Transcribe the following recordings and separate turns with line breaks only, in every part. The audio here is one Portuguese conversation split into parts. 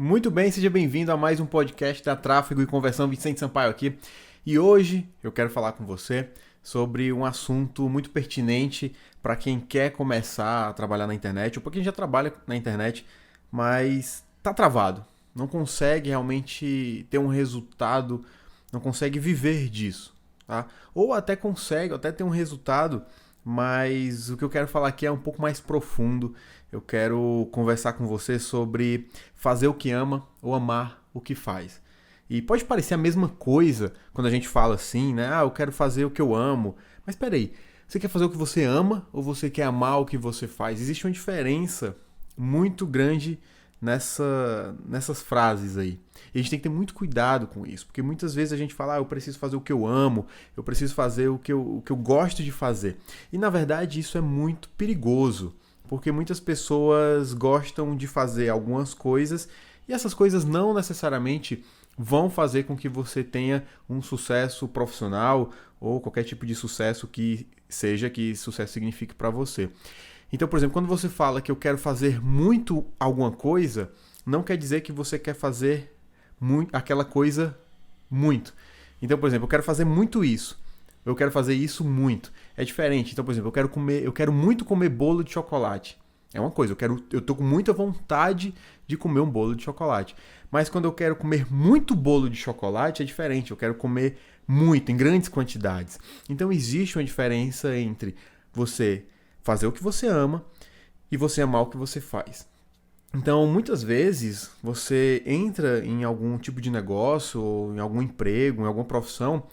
Muito bem, seja bem-vindo a mais um podcast da Tráfego e Conversão. Vicente Sampaio aqui. E hoje eu quero falar com você sobre um assunto muito pertinente para quem quer começar a trabalhar na internet, ou para quem já trabalha na internet, mas está travado, não consegue realmente ter um resultado, não consegue viver disso, tá? Ou até consegue, até ter um resultado, mas o que eu quero falar aqui é um pouco mais profundo. Eu quero conversar com você sobre fazer o que ama ou amar o que faz. E pode parecer a mesma coisa quando a gente fala assim, né? Ah, eu quero fazer o que eu amo. Mas peraí, você quer fazer o que você ama ou você quer amar o que você faz? Existe uma diferença muito grande nessas frases aí. E a gente tem que ter muito cuidado com isso, porque muitas vezes a gente fala, eu preciso fazer o que eu amo, eu preciso fazer o que eu gosto de fazer. E na verdade isso é muito perigoso, porque muitas pessoas gostam de fazer algumas coisas e essas coisas não necessariamente vão fazer com que você tenha um sucesso profissional ou qualquer tipo de sucesso que seja que sucesso signifique para você. Então, por exemplo, quando você fala que eu quero fazer muito alguma coisa, não quer dizer que você quer fazer muito, aquela coisa muito. Então, por exemplo, eu quero fazer muito isso. Eu quero fazer isso muito. É diferente. Então, por exemplo, eu quero muito comer bolo de chocolate. É uma coisa, eu tô com muita vontade de comer um bolo de chocolate. Mas quando eu quero comer muito bolo de chocolate, é diferente. Eu quero comer muito, em grandes quantidades. Então existe uma diferença entre você fazer o que você ama e você amar o que você faz. Então, muitas vezes, você entra em algum tipo de negócio, ou em algum emprego, em alguma profissão,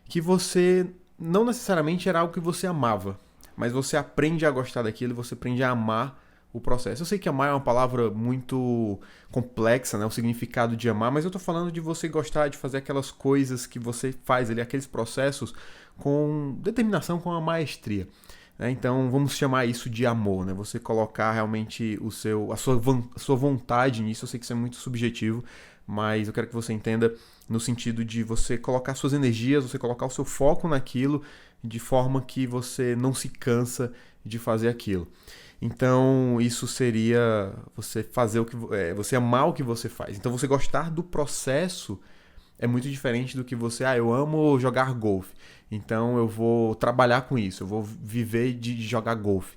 que você não necessariamente era algo que você amava, mas você aprende a gostar daquilo, você aprende a amar o processo. Eu sei que amar é uma palavra muito complexa, né? O significado de amar, mas eu tô falando de você gostar de fazer aquelas coisas que você faz ali, aqueles processos com determinação, com a maestria. Então vamos chamar isso de amor, né? Você colocar realmente a sua vontade nisso. Eu sei que isso é muito subjetivo, mas eu quero que você entenda no sentido de você colocar suas energias, você colocar o seu foco naquilo, de forma que você não se cansa de fazer aquilo. Então isso seria você fazer você amar o que você faz. Então você gostar do processo é muito diferente do que você, eu amo jogar golfe, então eu vou trabalhar com isso, eu vou viver de jogar golfe.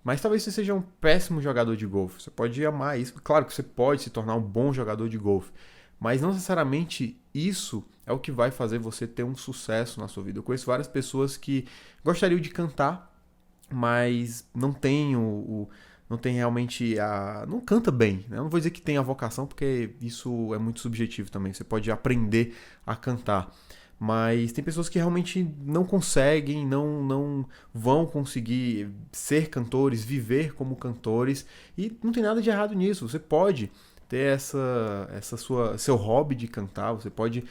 Mas talvez você seja um péssimo jogador de golfe, você pode amar isso, claro que você pode se tornar um bom jogador de golfe, mas não necessariamente isso é o que vai fazer você ter um sucesso na sua vida. Eu conheço várias pessoas que gostariam de cantar, mas não tem realmente não canta bem, né? Eu não vou dizer que tem a vocação, porque isso é muito subjetivo também. Você pode aprender a cantar, mas tem pessoas que realmente não conseguem, não vão conseguir ser cantores, viver como cantores, e não tem nada de errado nisso. Você pode ter seu hobby de cantar, você pode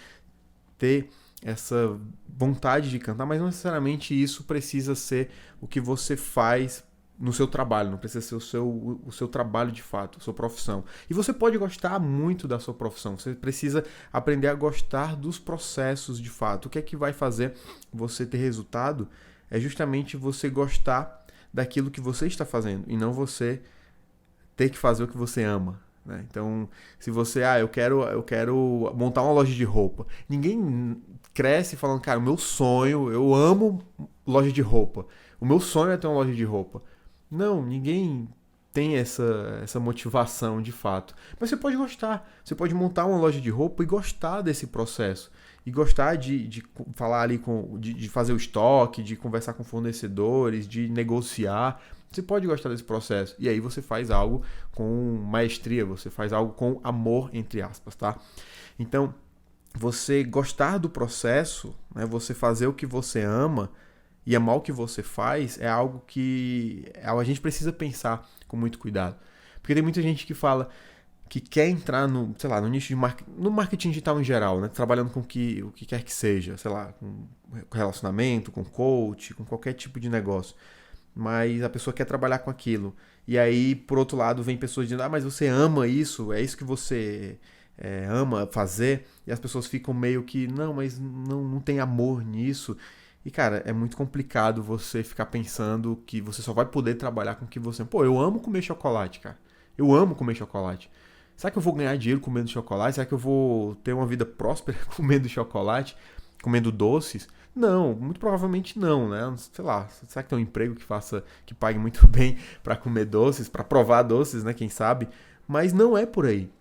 ter essa vontade de cantar, mas não necessariamente isso precisa ser o que você faz no seu trabalho, não precisa ser o seu trabalho de fato, a sua profissão. E você pode gostar muito da sua profissão, você precisa aprender a gostar dos processos de fato. O que é que vai fazer você ter resultado é justamente você gostar daquilo que você está fazendo e não você ter que fazer o que você ama. Né? Então, se você, eu quero montar uma loja de roupa. Ninguém cresce falando, cara, o meu sonho, eu amo loja de roupa. O meu sonho é ter uma loja de roupa. Não, ninguém tem essa motivação de fato. Mas você pode gostar. Você pode montar uma loja de roupa e gostar desse processo. E gostar de falar ali de fazer o estoque, de conversar com fornecedores, de negociar. Você pode gostar desse processo. E aí você faz algo com maestria, você faz algo com amor, entre aspas, tá? Então, você gostar do processo, né, você fazer o que você ama e amar o que você faz é algo que a gente precisa pensar com muito cuidado. Porque tem muita gente que fala que quer entrar no nicho de no marketing digital em geral, né? Trabalhando com o que quer que seja, sei lá, com relacionamento, com coach, com qualquer tipo de negócio. Mas a pessoa quer trabalhar com aquilo. E aí, por outro lado, vem pessoas dizendo, mas você ama isso? É isso que você ama fazer? E as pessoas ficam meio que, não, mas não tem amor nisso. E, cara, é muito complicado você ficar pensando que você só vai poder trabalhar com o que você... Pô, eu amo comer chocolate, cara. Eu amo comer chocolate. Será que eu vou ganhar dinheiro comendo chocolate? Será que eu vou ter uma vida próspera comendo chocolate, comendo doces? Não, muito provavelmente não, né? Sei lá, será que tem um emprego que pague muito bem para comer doces, para provar doces, né? Quem sabe? Mas não é por aí.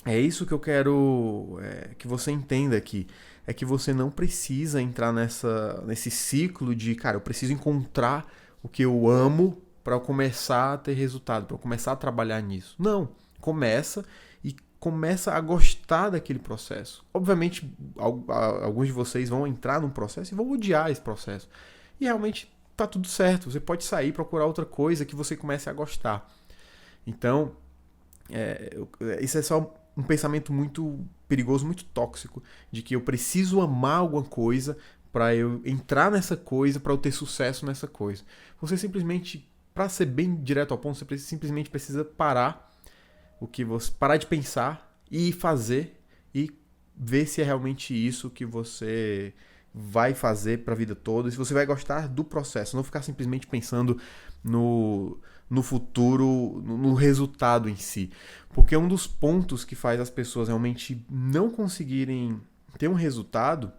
É isso que eu quero que você entenda aqui. É que você não precisa entrar nesse ciclo de, cara, eu preciso encontrar o que eu amo para eu começar a ter resultado, para eu começar a trabalhar nisso. Não, começa e começa a gostar daquele processo. Obviamente, alguns de vocês vão entrar num processo e vão odiar esse processo. E realmente tá tudo certo. Você pode sair, procurar outra coisa que você comece a gostar. Então, isso é só um pensamento muito perigoso, muito tóxico, de que eu preciso amar alguma coisa para eu entrar nessa coisa, para eu ter sucesso nessa coisa. Você simplesmente, para ser bem direto ao ponto, você simplesmente precisa parar de pensar e fazer e ver se é realmente isso que você vai fazer para a vida toda, e se você vai gostar do processo, não ficar simplesmente pensando no futuro, no resultado em si. Porque um dos pontos que faz as pessoas realmente não conseguirem ter um resultado,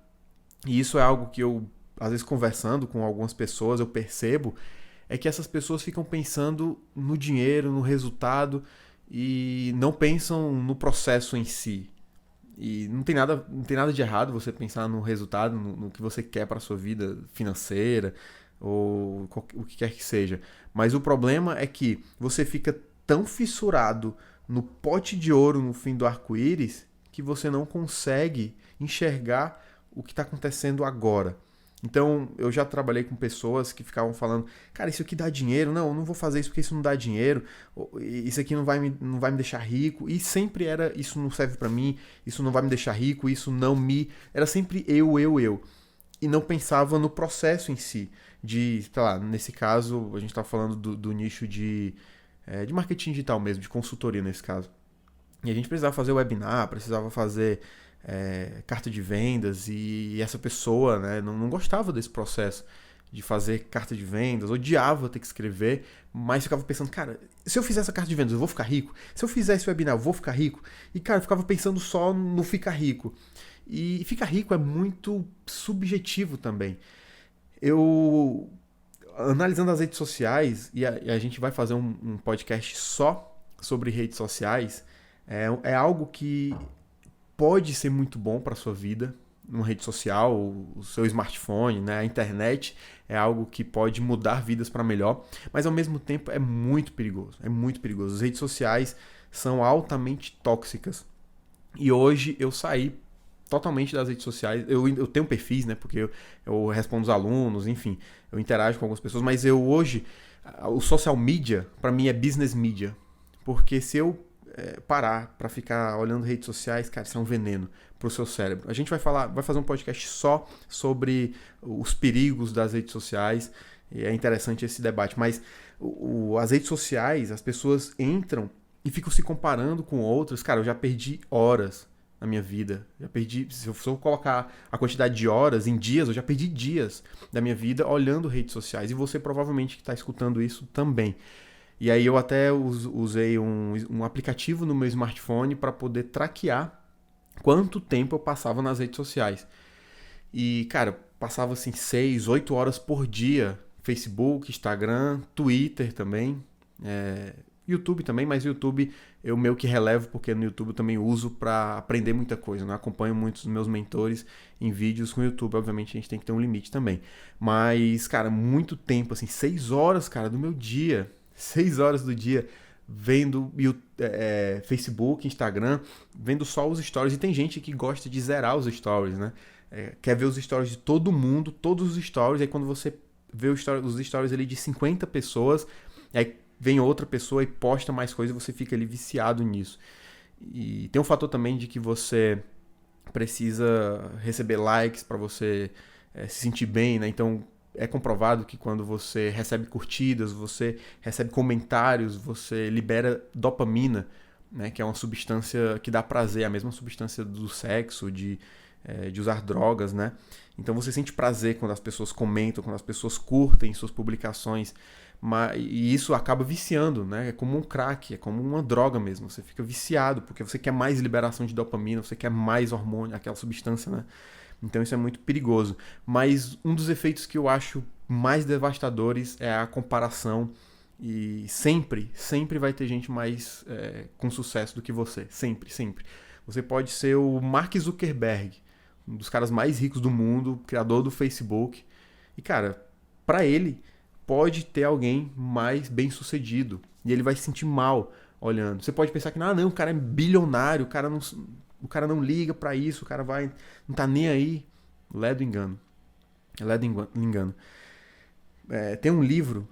e isso é algo que eu, às vezes conversando com algumas pessoas, eu percebo, é que essas pessoas ficam pensando no dinheiro, no resultado, e não pensam no processo em si. E não tem nada de errado você pensar no resultado, no que você quer para a sua vida financeira, ou o que quer que seja. Mas o problema é que você fica tão fissurado no pote de ouro no fim do arco-íris que você não consegue enxergar o que está acontecendo agora. Então, eu já trabalhei com pessoas que ficavam falando, cara, isso aqui dá dinheiro, não, eu não vou fazer isso porque isso não dá dinheiro, isso aqui não vai me deixar rico, e sempre era, isso não serve pra mim, isso não vai me deixar rico, isso não me... Era sempre eu. E não pensava no processo em si, de, sei lá, nesse caso, a gente tá falando do nicho de marketing digital mesmo, de consultoria nesse caso. E a gente precisava fazer webinar, precisava fazer carta de vendas, e essa pessoa, né, não gostava desse processo de fazer carta de vendas, odiava ter que escrever, mas ficava pensando, cara, se eu fizer essa carta de vendas eu vou ficar rico? Se eu fizer esse webinar eu vou ficar rico? E, cara, eu ficava pensando só no ficar rico. E ficar rico é muito subjetivo também. Eu, analisando as redes sociais, e a gente vai fazer um podcast só sobre redes sociais, é algo que pode ser muito bom para a sua vida, uma rede social, o seu smartphone, né? A internet é algo que pode mudar vidas para melhor, mas ao mesmo tempo é muito perigoso, é muito perigoso. As redes sociais são altamente tóxicas. E hoje eu saí totalmente das redes sociais. Eu tenho perfis, né? Porque eu respondo os alunos, enfim, eu interajo com algumas pessoas, mas eu hoje, o social media, para mim é business media. Porque se eu parar para ficar olhando redes sociais, cara, isso é um veneno pro seu cérebro. A gente vai fazer um podcast só sobre os perigos das redes sociais, e é interessante esse debate, mas as redes sociais, as pessoas entram e ficam se comparando com outras. Cara, eu já perdi horas na minha vida. Já perdi, se eu for colocar a quantidade de horas em dias, eu já perdi dias da minha vida olhando redes sociais. E você provavelmente que está escutando isso também. E aí eu até usei um aplicativo no meu smartphone para poder traquear quanto tempo eu passava nas redes sociais. E, cara, passava assim 6, 8 horas por dia. Facebook, Instagram, Twitter também. YouTube também, mas o YouTube eu meio que relevo, porque no YouTube eu também uso para aprender muita coisa, né? Acompanho muitos dos meus mentores em vídeos com o YouTube, obviamente a gente tem que ter um limite também. Mas, cara, muito tempo, assim, 6 horas, cara, do meu dia, 6 horas do dia, vendo Facebook, Instagram, vendo só os stories. E tem gente que gosta de zerar os stories, né? Quer ver os stories de todo mundo, todos os stories, aí quando você vê os stories ali de 50 pessoas, aí vem outra pessoa e posta mais coisa e você fica ali viciado nisso. E tem um fator também de que você precisa receber likes para você se sentir bem, né? Então é comprovado que quando você recebe curtidas, você recebe comentários, você libera dopamina, né? Que é uma substância que dá prazer, a mesma substância do sexo, de usar drogas, né? Então você sente prazer quando as pessoas comentam, quando as pessoas curtem suas publicações. E isso acaba viciando, né? É como um crack, é como uma droga mesmo. Você fica viciado, porque você quer mais liberação de dopamina, você quer mais hormônio, aquela substância, né? Então isso é muito perigoso. Mas um dos efeitos que eu acho mais devastadores é a comparação. E sempre vai ter gente mais com sucesso do que você. Sempre, sempre. Você pode ser o Mark Zuckerberg, um dos caras mais ricos do mundo, criador do Facebook. E, cara, pra ele, pode ter alguém mais bem sucedido. E ele vai se sentir mal olhando. Você pode pensar que, não, o cara é bilionário, o cara não liga pra isso, o cara não tá nem aí. Lé do engano. Lé do engano. Tem um livro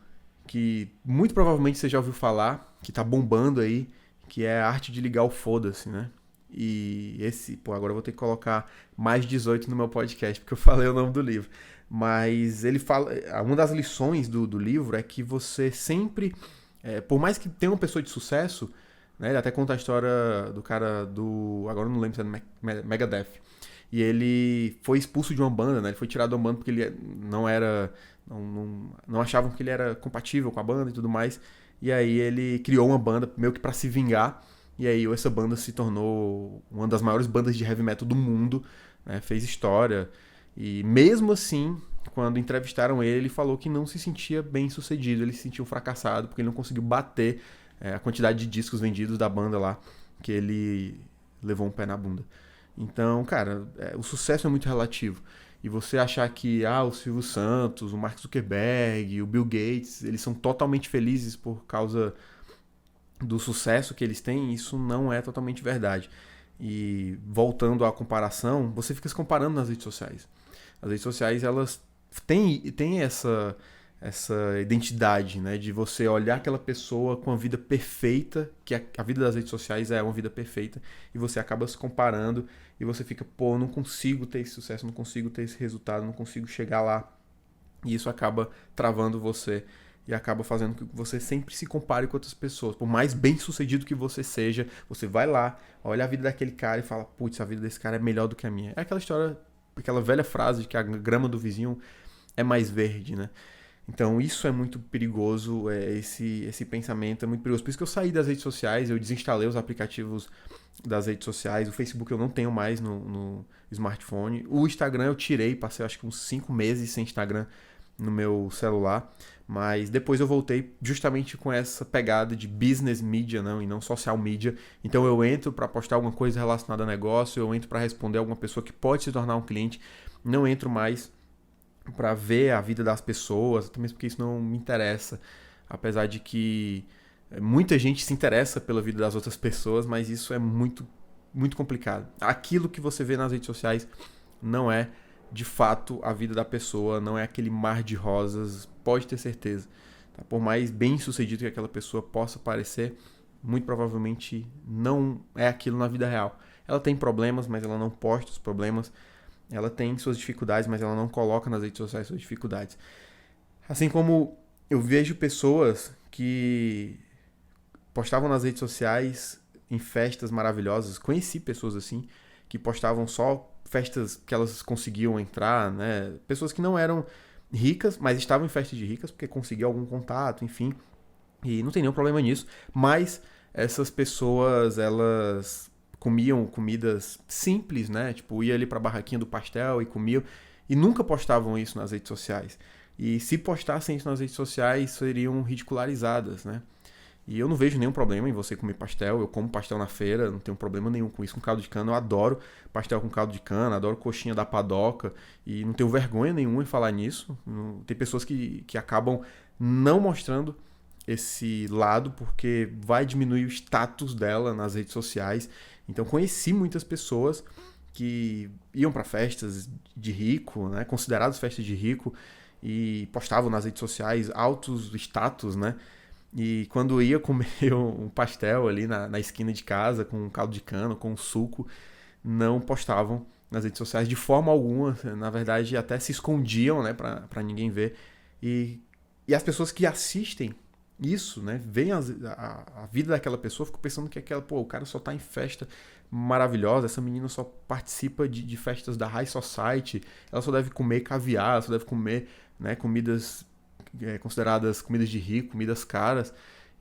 que muito provavelmente você já ouviu falar, que tá bombando aí, que é A Arte de Ligar o Foda-se, né? E agora eu vou ter que colocar mais 18 no meu podcast, porque eu falei o nome do livro. Mas ele fala, uma das lições do livro é que você sempre, por mais que tenha uma pessoa de sucesso, né? Ele até conta a história do cara agora eu não lembro se é do Megadeth. E ele foi expulso de uma banda, né? Ele foi tirado de uma banda porque ele não era, não achavam que ele era compatível com a banda e tudo mais. E aí ele criou uma banda meio que pra se vingar. E aí essa banda se tornou uma das maiores bandas de heavy metal do mundo, né? Fez história. E mesmo assim, quando entrevistaram ele, ele falou que não se sentia bem sucedido, ele se sentia um fracassado, porque ele não conseguiu bater a quantidade de discos vendidos da banda lá, que ele levou um pé na bunda. Então, cara, o sucesso é muito relativo. E você achar que o Silvio Santos, o Mark Zuckerberg, o Bill Gates, eles são totalmente felizes por causa do sucesso que eles têm, isso não é totalmente verdade. E voltando à comparação, você fica se comparando nas redes sociais. As redes sociais, elas têm essa identidade, né, de você olhar aquela pessoa com a vida perfeita, que a vida das redes sociais é uma vida perfeita, e você acaba se comparando e você fica, não consigo ter esse sucesso, não consigo ter esse resultado, não consigo chegar lá. E isso acaba travando você e acaba fazendo com que você sempre se compare com outras pessoas. Por mais bem sucedido que você seja, você vai lá, olha a vida daquele cara e fala, putz, a vida desse cara é melhor do que a minha. É aquela história, aquela velha frase de que a grama do vizinho é mais verde, né? Então isso é muito perigoso, esse pensamento é muito perigoso. Por isso que eu saí das redes sociais, eu desinstalei os aplicativos das redes sociais. O Facebook eu não tenho mais no smartphone. O Instagram eu tirei, passei acho que uns 5 meses sem Instagram no meu celular. Mas depois eu voltei justamente com essa pegada de business media, não, e não social media. Então eu entro para postar alguma coisa relacionada a negócio, eu entro para responder alguma pessoa que pode se tornar um cliente. Não entro mais para ver a vida das pessoas, até mesmo porque isso não me interessa. Apesar de que muita gente se interessa pela vida das outras pessoas, mas isso é muito, muito complicado. Aquilo que você vê nas redes sociais não é de fato a vida da pessoa, não é aquele mar de rosas, pode ter certeza. Tá? Por mais bem sucedido que aquela pessoa possa parecer, muito provavelmente não é aquilo na vida real. Ela tem problemas, mas ela não posta os problemas. Ela tem suas dificuldades, mas ela não coloca nas redes sociais suas dificuldades. Assim como eu vejo pessoas que postavam nas redes sociais em festas maravilhosas, conheci pessoas assim, que postavam só festas que elas conseguiam entrar, né? Pessoas que não eram ricas, mas estavam em festas de ricas porque conseguiam algum contato, enfim. E não tem nenhum problema nisso, mas essas pessoas, elas comiam comidas simples, né? Tipo, ia ali pra barraquinha do pastel e comiam, e nunca postavam isso nas redes sociais. E se postassem isso nas redes sociais, seriam ridicularizadas, né? E eu não vejo nenhum problema em você comer pastel. Eu como pastel na feira, não tenho problema nenhum com isso. Com caldo de cana, eu adoro pastel com caldo de cana, adoro coxinha da padoca. E não tenho vergonha nenhuma em falar nisso. Tem pessoas que acabam não mostrando esse lado porque vai diminuir o status dela nas redes sociais. Então conheci muitas pessoas que iam para festas de rico, né, consideradas festas de rico, e postavam nas redes sociais altos status, né? E quando ia comer um pastel ali na esquina de casa, com um caldo de cana, com um suco, não postavam nas redes sociais de forma alguma. Na verdade, até se escondiam, né, pra ninguém ver. E as pessoas que assistem isso, né, veem a vida daquela pessoa, ficam pensando que o cara só tá em festa maravilhosa, essa menina só participa de festas da High Society, ela só deve comer caviar, ela só deve comer, né, comidas consideradas comidas de rico, comidas caras,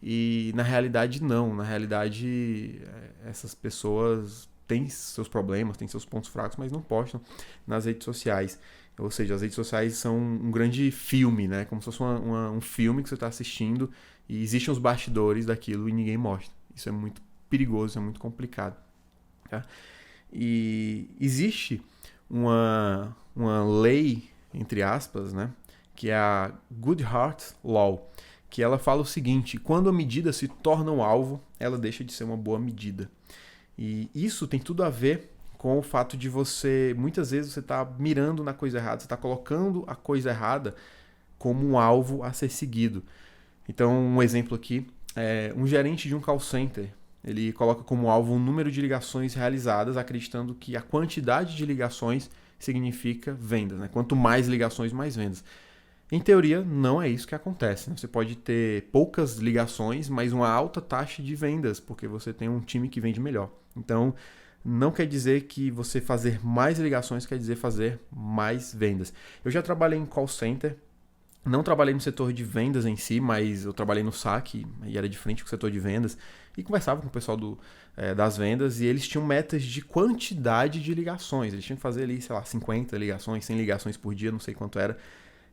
e na realidade não. Na realidade, essas pessoas têm seus problemas, têm seus pontos fracos, mas não postam nas redes sociais. Ou seja, as redes sociais são um grande filme, né? Como se fosse um filme que você está assistindo e existem os bastidores daquilo e ninguém mostra. Isso é muito perigoso, é muito complicado. Tá? E existe uma lei, entre aspas, né? Que é a Goodhart Law, que ela fala o seguinte: quando a medida se torna um alvo, ela deixa de ser uma boa medida. E isso tem tudo a ver com o fato de muitas vezes você está mirando na coisa errada, você está colocando a coisa errada como um alvo a ser seguido. Então, um exemplo aqui é um gerente de um call center. Ele coloca como alvo um número de ligações realizadas, acreditando que a quantidade de ligações significa vendas, né? Quanto mais ligações, mais vendas. Em teoria, não é isso que acontece, né? Você pode ter poucas ligações, mas uma alta taxa de vendas, porque você tem um time que vende melhor. Então, não quer dizer que você fazer mais ligações quer dizer fazer mais vendas. Eu já trabalhei em call center, não trabalhei no setor de vendas em si, mas eu trabalhei no saque e era de frente com o setor de vendas e conversava com o pessoal das vendas e eles tinham metas de quantidade de ligações. Eles tinham que fazer ali, sei lá, 50 ligações, 100 ligações por dia, não sei quanto era.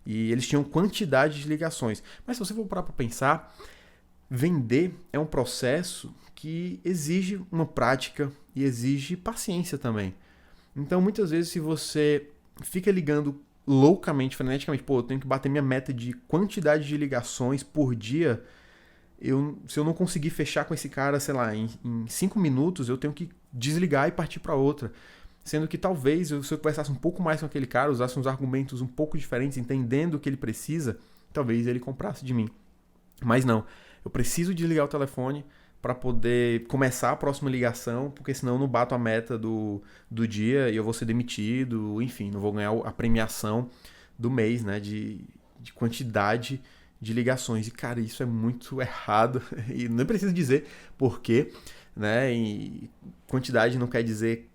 E eles tinham quantidade de ligações. Mas se você for parar para pensar, vender é um processo que exige uma prática e exige paciência também. Então, muitas vezes, se você fica ligando loucamente, freneticamente, pô, eu tenho que bater minha meta de quantidade de ligações por dia, se eu não conseguir fechar com esse cara, sei lá, em 5 minutos, eu tenho que desligar e partir para outra. Sendo que talvez, se eu conversasse um pouco mais com aquele cara, usasse uns argumentos um pouco diferentes, entendendo o que ele precisa, talvez ele comprasse de mim. Mas não, eu preciso desligar o telefone para poder começar a próxima ligação, porque senão eu não bato a meta do dia e eu vou ser demitido, enfim, não vou ganhar a premiação do mês, né, de quantidade de ligações. E, cara, isso é muito errado e não preciso dizer por quê, né, e quantidade não quer dizer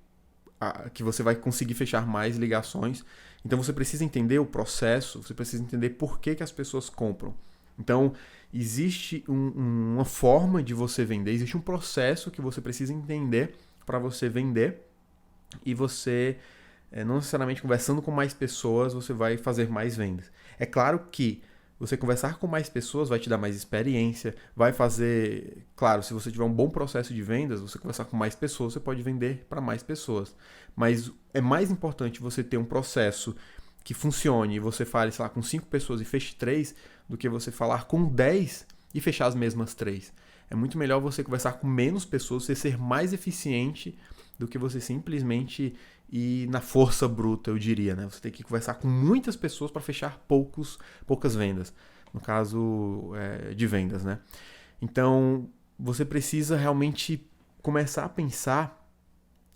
que você vai conseguir fechar mais ligações. Então você precisa entender o processo, você precisa entender por que as pessoas compram. Então, existe uma forma de você vender, existe um processo que você precisa entender para você vender e você, não necessariamente conversando com mais pessoas, você vai fazer mais vendas. É claro que você conversar com mais pessoas vai te dar mais experiência, vai fazer... Claro, se você tiver um bom processo de vendas, você conversar com mais pessoas, você pode vender para mais pessoas. Mas é mais importante você ter um processo que funcione e você fale, sei lá, com 5 pessoas e feche 3, do que você falar com 10 e fechar as mesmas 3. É muito melhor você conversar com menos pessoas, você ser mais eficiente do que você simplesmente ir na força bruta, eu diria, né? Você tem que conversar com muitas pessoas para fechar poucas vendas. No caso de vendas, né? Então, você precisa realmente começar a pensar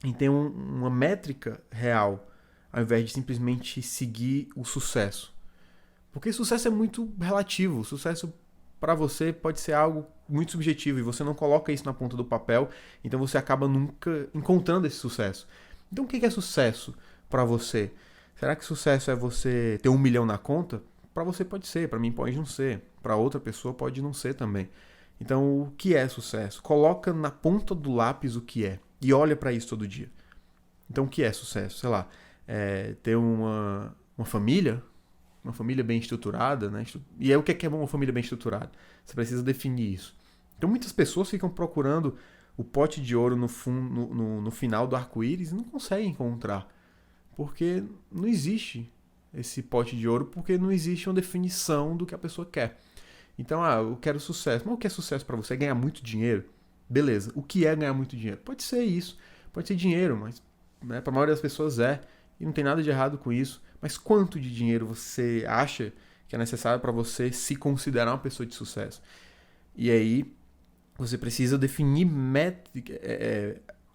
em ter uma métrica real, ao invés de simplesmente seguir o sucesso. Porque sucesso é muito relativo. Sucesso para você pode ser algo muito subjetivo e você não coloca isso na ponta do papel, então você acaba nunca encontrando esse sucesso. Então o que é sucesso para você? Será que sucesso é você ter 1 milhão na conta? Para você pode ser, para mim pode não ser, para outra pessoa pode não ser também. Então o que é sucesso? Coloca na ponta do lápis o que é e olha para isso todo dia. Então o que é sucesso? Sei lá, ter uma família bem estruturada, né? E o que é uma família bem estruturada? Você precisa definir isso. Então muitas pessoas ficam procurando o pote de ouro no final do arco-íris e não conseguem encontrar. Porque não existe esse pote de ouro, porque não existe uma definição do que a pessoa quer. Então, eu quero sucesso. Mas o que é sucesso para você? É ganhar muito dinheiro? Beleza. O que é ganhar muito dinheiro? Pode ser isso. Pode ser dinheiro, mas né, para a maioria das pessoas é. E não tem nada de errado com isso. Mas quanto de dinheiro você acha que é necessário para você se considerar uma pessoa de sucesso? E aí, você precisa definir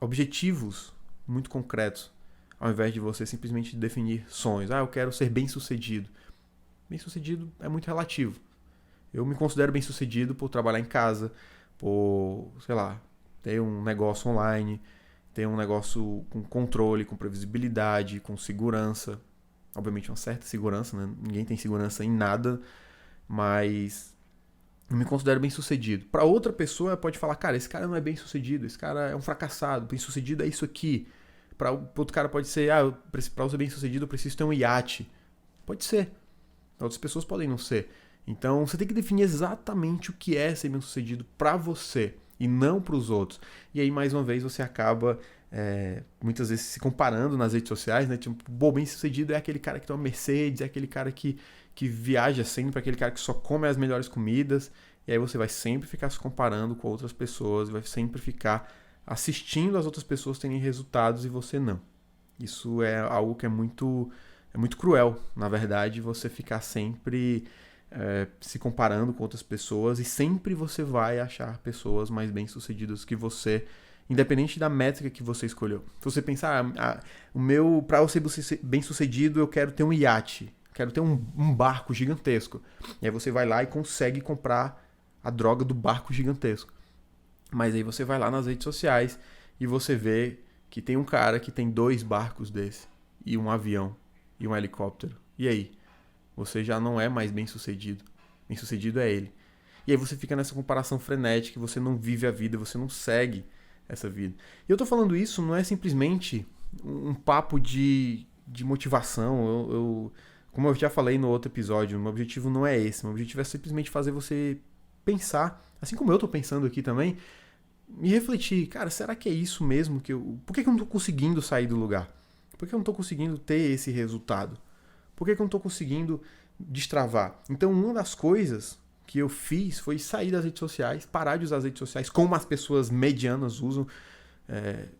objetivos muito concretos, ao invés de você simplesmente definir sonhos. Eu quero ser bem-sucedido. Bem-sucedido é muito relativo. Eu me considero bem-sucedido por trabalhar em casa, por, sei lá, ter um negócio online, ter um negócio com controle, com previsibilidade, com segurança. Obviamente uma certa segurança, né? Ninguém tem segurança em nada. mas eu me considero bem sucedido. Para outra pessoa pode falar, cara, esse cara não é bem sucedido, esse cara é um fracassado, bem sucedido é isso aqui. Para outro cara pode ser, para eu ser bem sucedido eu preciso ter um iate. Pode ser. Outras pessoas podem não ser. Então você tem que definir exatamente o que é ser bem sucedido para você e não para os outros. E aí mais uma vez você acaba muitas vezes se comparando nas redes sociais, né? Tipo, bem sucedido é aquele cara que tem uma Mercedes, é aquele cara que viaja sempre, aquele cara que só come as melhores comidas. E aí você vai sempre ficar se comparando com outras pessoas, vai sempre ficar assistindo as outras pessoas terem resultados e você não. Isso é algo que é muito cruel, na verdade, você ficar sempre se comparando com outras pessoas e sempre você vai achar pessoas mais bem-sucedidas que você, independente da métrica que você escolheu. Se você pensar, para eu ser bem-sucedido, eu quero ter um iate, quero ter um barco gigantesco. E aí você vai lá e consegue comprar a droga do barco gigantesco. Mas aí você vai lá nas redes sociais e você vê que tem um cara que tem 2 barcos desse, e um avião, e um helicóptero. E aí? Você já não é mais bem-sucedido. Bem-sucedido é ele. E aí você fica nessa comparação frenética, você não vive a vida, você não segue essa vida. E eu tô falando isso, não é simplesmente um papo de motivação. Como eu já falei no outro episódio, meu objetivo não é esse. Meu objetivo é simplesmente fazer você pensar, assim como eu tô pensando aqui também, e refletir, cara, será que é isso mesmo que eu... Por que eu não tô conseguindo sair do lugar? Por que eu não tô conseguindo ter esse resultado? Por que eu não estou conseguindo destravar? Então, uma das coisas que eu fiz foi sair das redes sociais, parar de usar as redes sociais como as pessoas medianas usam.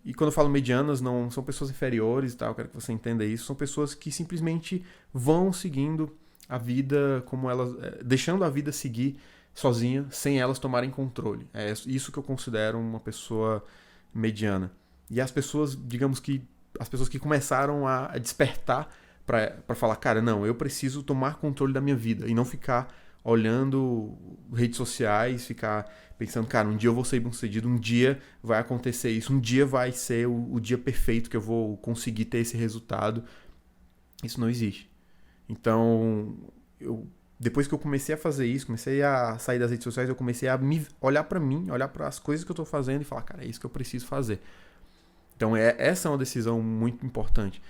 E quando eu falo medianas, não são pessoas inferiores, tá? Eu quero que você entenda isso. São pessoas que simplesmente vão seguindo a vida como elas... deixando a vida seguir sozinha, sem elas tomarem controle. É isso que eu considero uma pessoa mediana. E as pessoas, digamos que... As pessoas que começaram a despertar para falar, cara, não, eu preciso tomar controle da minha vida e não ficar olhando redes sociais, ficar pensando, cara, um dia eu vou ser bem-sucedido, um dia vai acontecer isso, um dia vai ser o dia perfeito que eu vou conseguir ter esse resultado. Isso não existe. Então, depois que eu comecei a fazer isso, comecei a sair das redes sociais, eu comecei a olhar para mim, olhar para as coisas que eu estou fazendo e falar, cara, é isso que eu preciso fazer. Então, essa é uma decisão muito importante.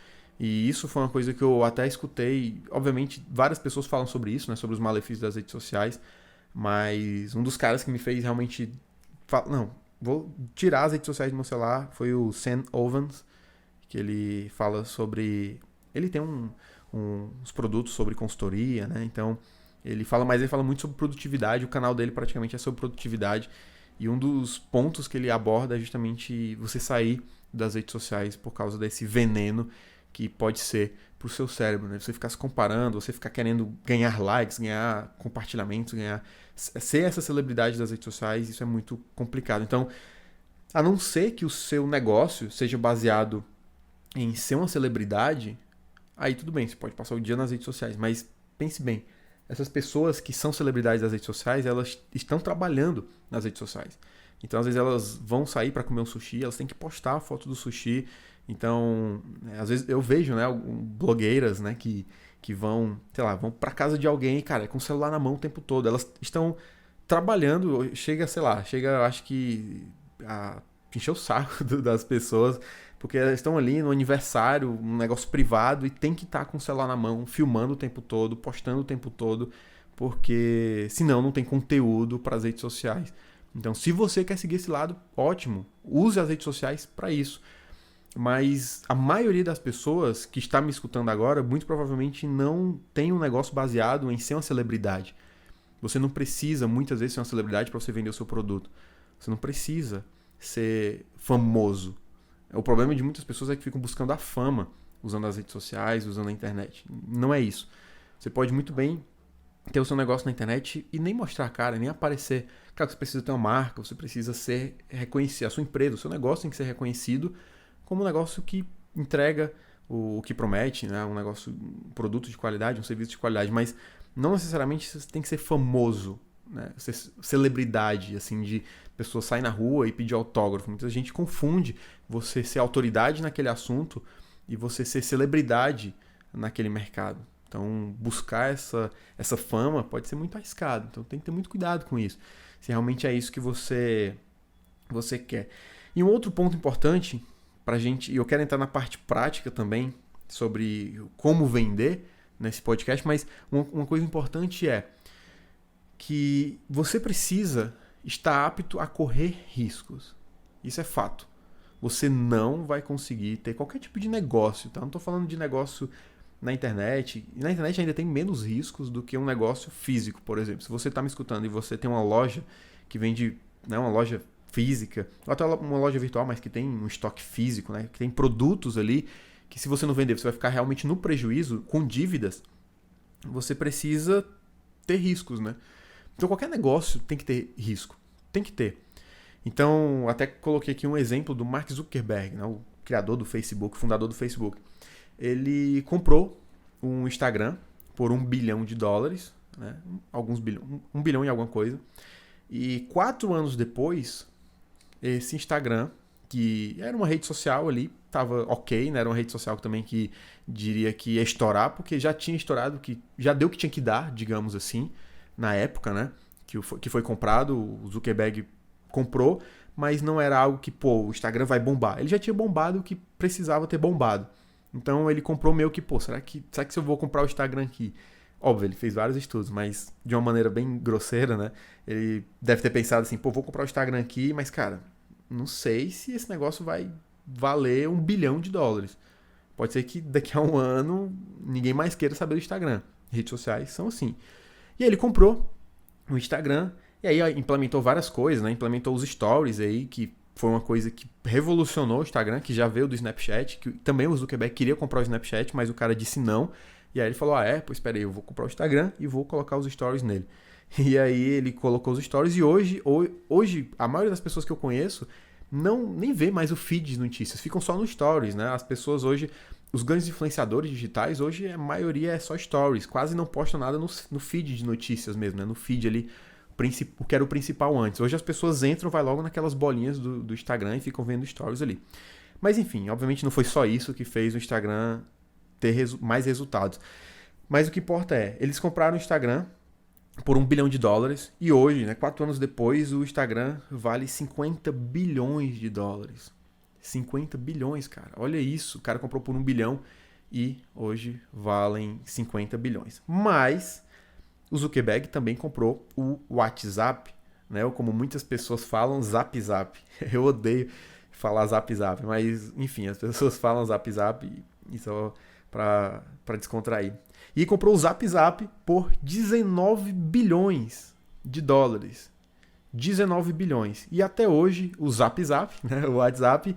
E isso foi uma coisa que eu até escutei. Obviamente, várias pessoas falam sobre isso, né? Sobre os malefícios das redes sociais. Mas um dos caras que me fez realmente... Não, vou tirar as redes sociais do meu celular foi o Sam Ovens, que ele fala sobre... Ele tem uns produtos sobre consultoria, né? Então, ele fala muito sobre produtividade. O canal dele praticamente é sobre produtividade. E um dos pontos que ele aborda é justamente você sair das redes sociais por causa desse veneno que pode ser pro seu cérebro, né? Você ficar se comparando, você ficar querendo ganhar likes, ganhar compartilhamentos, ser essa celebridade das redes sociais, isso é muito complicado. Então, a não ser que o seu negócio seja baseado em ser uma celebridade, aí tudo bem, você pode passar o dia nas redes sociais, mas pense bem, essas pessoas que são celebridades das redes sociais, elas estão trabalhando nas redes sociais. Então, às vezes, elas vão sair para comer um sushi, elas têm que postar a foto do sushi. Então, às vezes eu vejo, né, blogueiras, né, que vão, sei lá, vão para casa de alguém, cara, com o celular na mão o tempo todo. Elas estão trabalhando, chega, acho que a encher o saco das pessoas, porque elas estão ali no aniversário, um negócio privado, e tem que estar com o celular na mão, filmando o tempo todo, postando o tempo todo, porque senão não tem conteúdo para as redes sociais. Então, se você quer seguir esse lado, ótimo, use as redes sociais para isso. Mas a maioria das pessoas que está me escutando agora, muito provavelmente não tem um negócio baseado em ser uma celebridade. Você não precisa, muitas vezes, ser uma celebridade para você vender o seu produto. Você não precisa ser famoso. O problema de muitas pessoas é que ficam buscando a fama, usando as redes sociais, usando a internet. Não é isso. Você pode muito bem ter o seu negócio na internet e nem mostrar a cara, nem aparecer. Claro que você precisa ter uma marca, você precisa ser reconhecido. A sua empresa, o seu negócio tem que ser reconhecido como um negócio que entrega o que promete, né? Um produto de qualidade, um serviço de qualidade, mas não necessariamente você tem que ser famoso, né? Ser celebridade, assim, de pessoas sair na rua e pedir autógrafo. Muita gente confunde você ser autoridade naquele assunto e você ser celebridade naquele mercado. Então, buscar essa fama pode ser muito arriscado. Então, tem que ter muito cuidado com isso. Se realmente é isso que você quer. E um outro ponto importante pra gente, e eu quero entrar na parte prática também, sobre como vender nesse podcast, mas uma coisa importante é que você precisa estar apto a correr riscos. Isso é fato. Você não vai conseguir ter qualquer tipo de negócio, tá? Não estou falando de negócio na internet. E na internet ainda tem menos riscos do que um negócio físico, por exemplo. Se você está me escutando e você tem uma loja que vende, né, uma loja física, ou até uma loja virtual, mas que tem um estoque físico, né, que tem produtos ali, que se você não vender, você vai ficar realmente no prejuízo, com dívidas, você precisa ter riscos, né? Então qualquer negócio tem que ter risco. Tem que ter. Então, até coloquei aqui um exemplo do Mark Zuckerberg, né, o criador do Facebook, fundador do Facebook. Ele comprou um Instagram por $1 bilhão, né, $1 bilhão e alguma coisa. E 4 anos depois, esse Instagram, que era uma rede social ali, estava ok, né? Era uma rede social também que diria que ia estourar, porque já tinha estourado, que já deu o que tinha que dar, digamos assim, na época, né? Que foi comprado, o Zuckerberg comprou, mas não era algo que, o Instagram vai bombar. Ele já tinha bombado o que precisava ter bombado. Então ele comprou meio que, será que se eu vou comprar o Instagram aqui? Óbvio, ele fez vários estudos, mas de uma maneira bem grosseira, né? Ele deve ter pensado assim, vou comprar o Instagram aqui, mas, cara, não sei se esse negócio vai valer $1 bilhão. Pode ser que daqui a um ano ninguém mais queira saber do Instagram. Redes sociais são assim. E aí ele comprou o Instagram e aí implementou várias coisas, né? Implementou os stories aí, que foi uma coisa que revolucionou o Instagram, que já veio do Snapchat, que também o Zuckerberg queria comprar o Snapchat, mas o cara disse não. E aí ele falou, pois espera aí, eu vou comprar o Instagram e vou colocar os stories nele. E aí ele colocou os stories e hoje a maioria das pessoas que eu conheço nem vê mais o feed de notícias, ficam só no stories, né? As pessoas hoje, os grandes influenciadores digitais, hoje a maioria é só stories, quase não postam nada no feed de notícias mesmo, né? No feed ali, o que era o principal antes. Hoje as pessoas entram, vai logo naquelas bolinhas do Instagram e ficam vendo stories ali. Mas enfim, obviamente não foi só isso que fez o Instagram ter mais resultados. Mas o que importa eles compraram o Instagram por $1 bilhão e hoje, né, 4 anos depois, o Instagram vale $50 bilhões. 50 bilhões, cara. Olha isso, o cara comprou por $1 bilhão e hoje valem 50 bilhões. Mas o Zuckerberg também comprou o WhatsApp, né, ou como muitas pessoas falam, Zap. Eu odeio falar Zap, mas enfim, as pessoas falam Zap e só para descontrair. E comprou o Zap por $19 bilhões. 19 bilhões. E até hoje o Zap, né, o WhatsApp,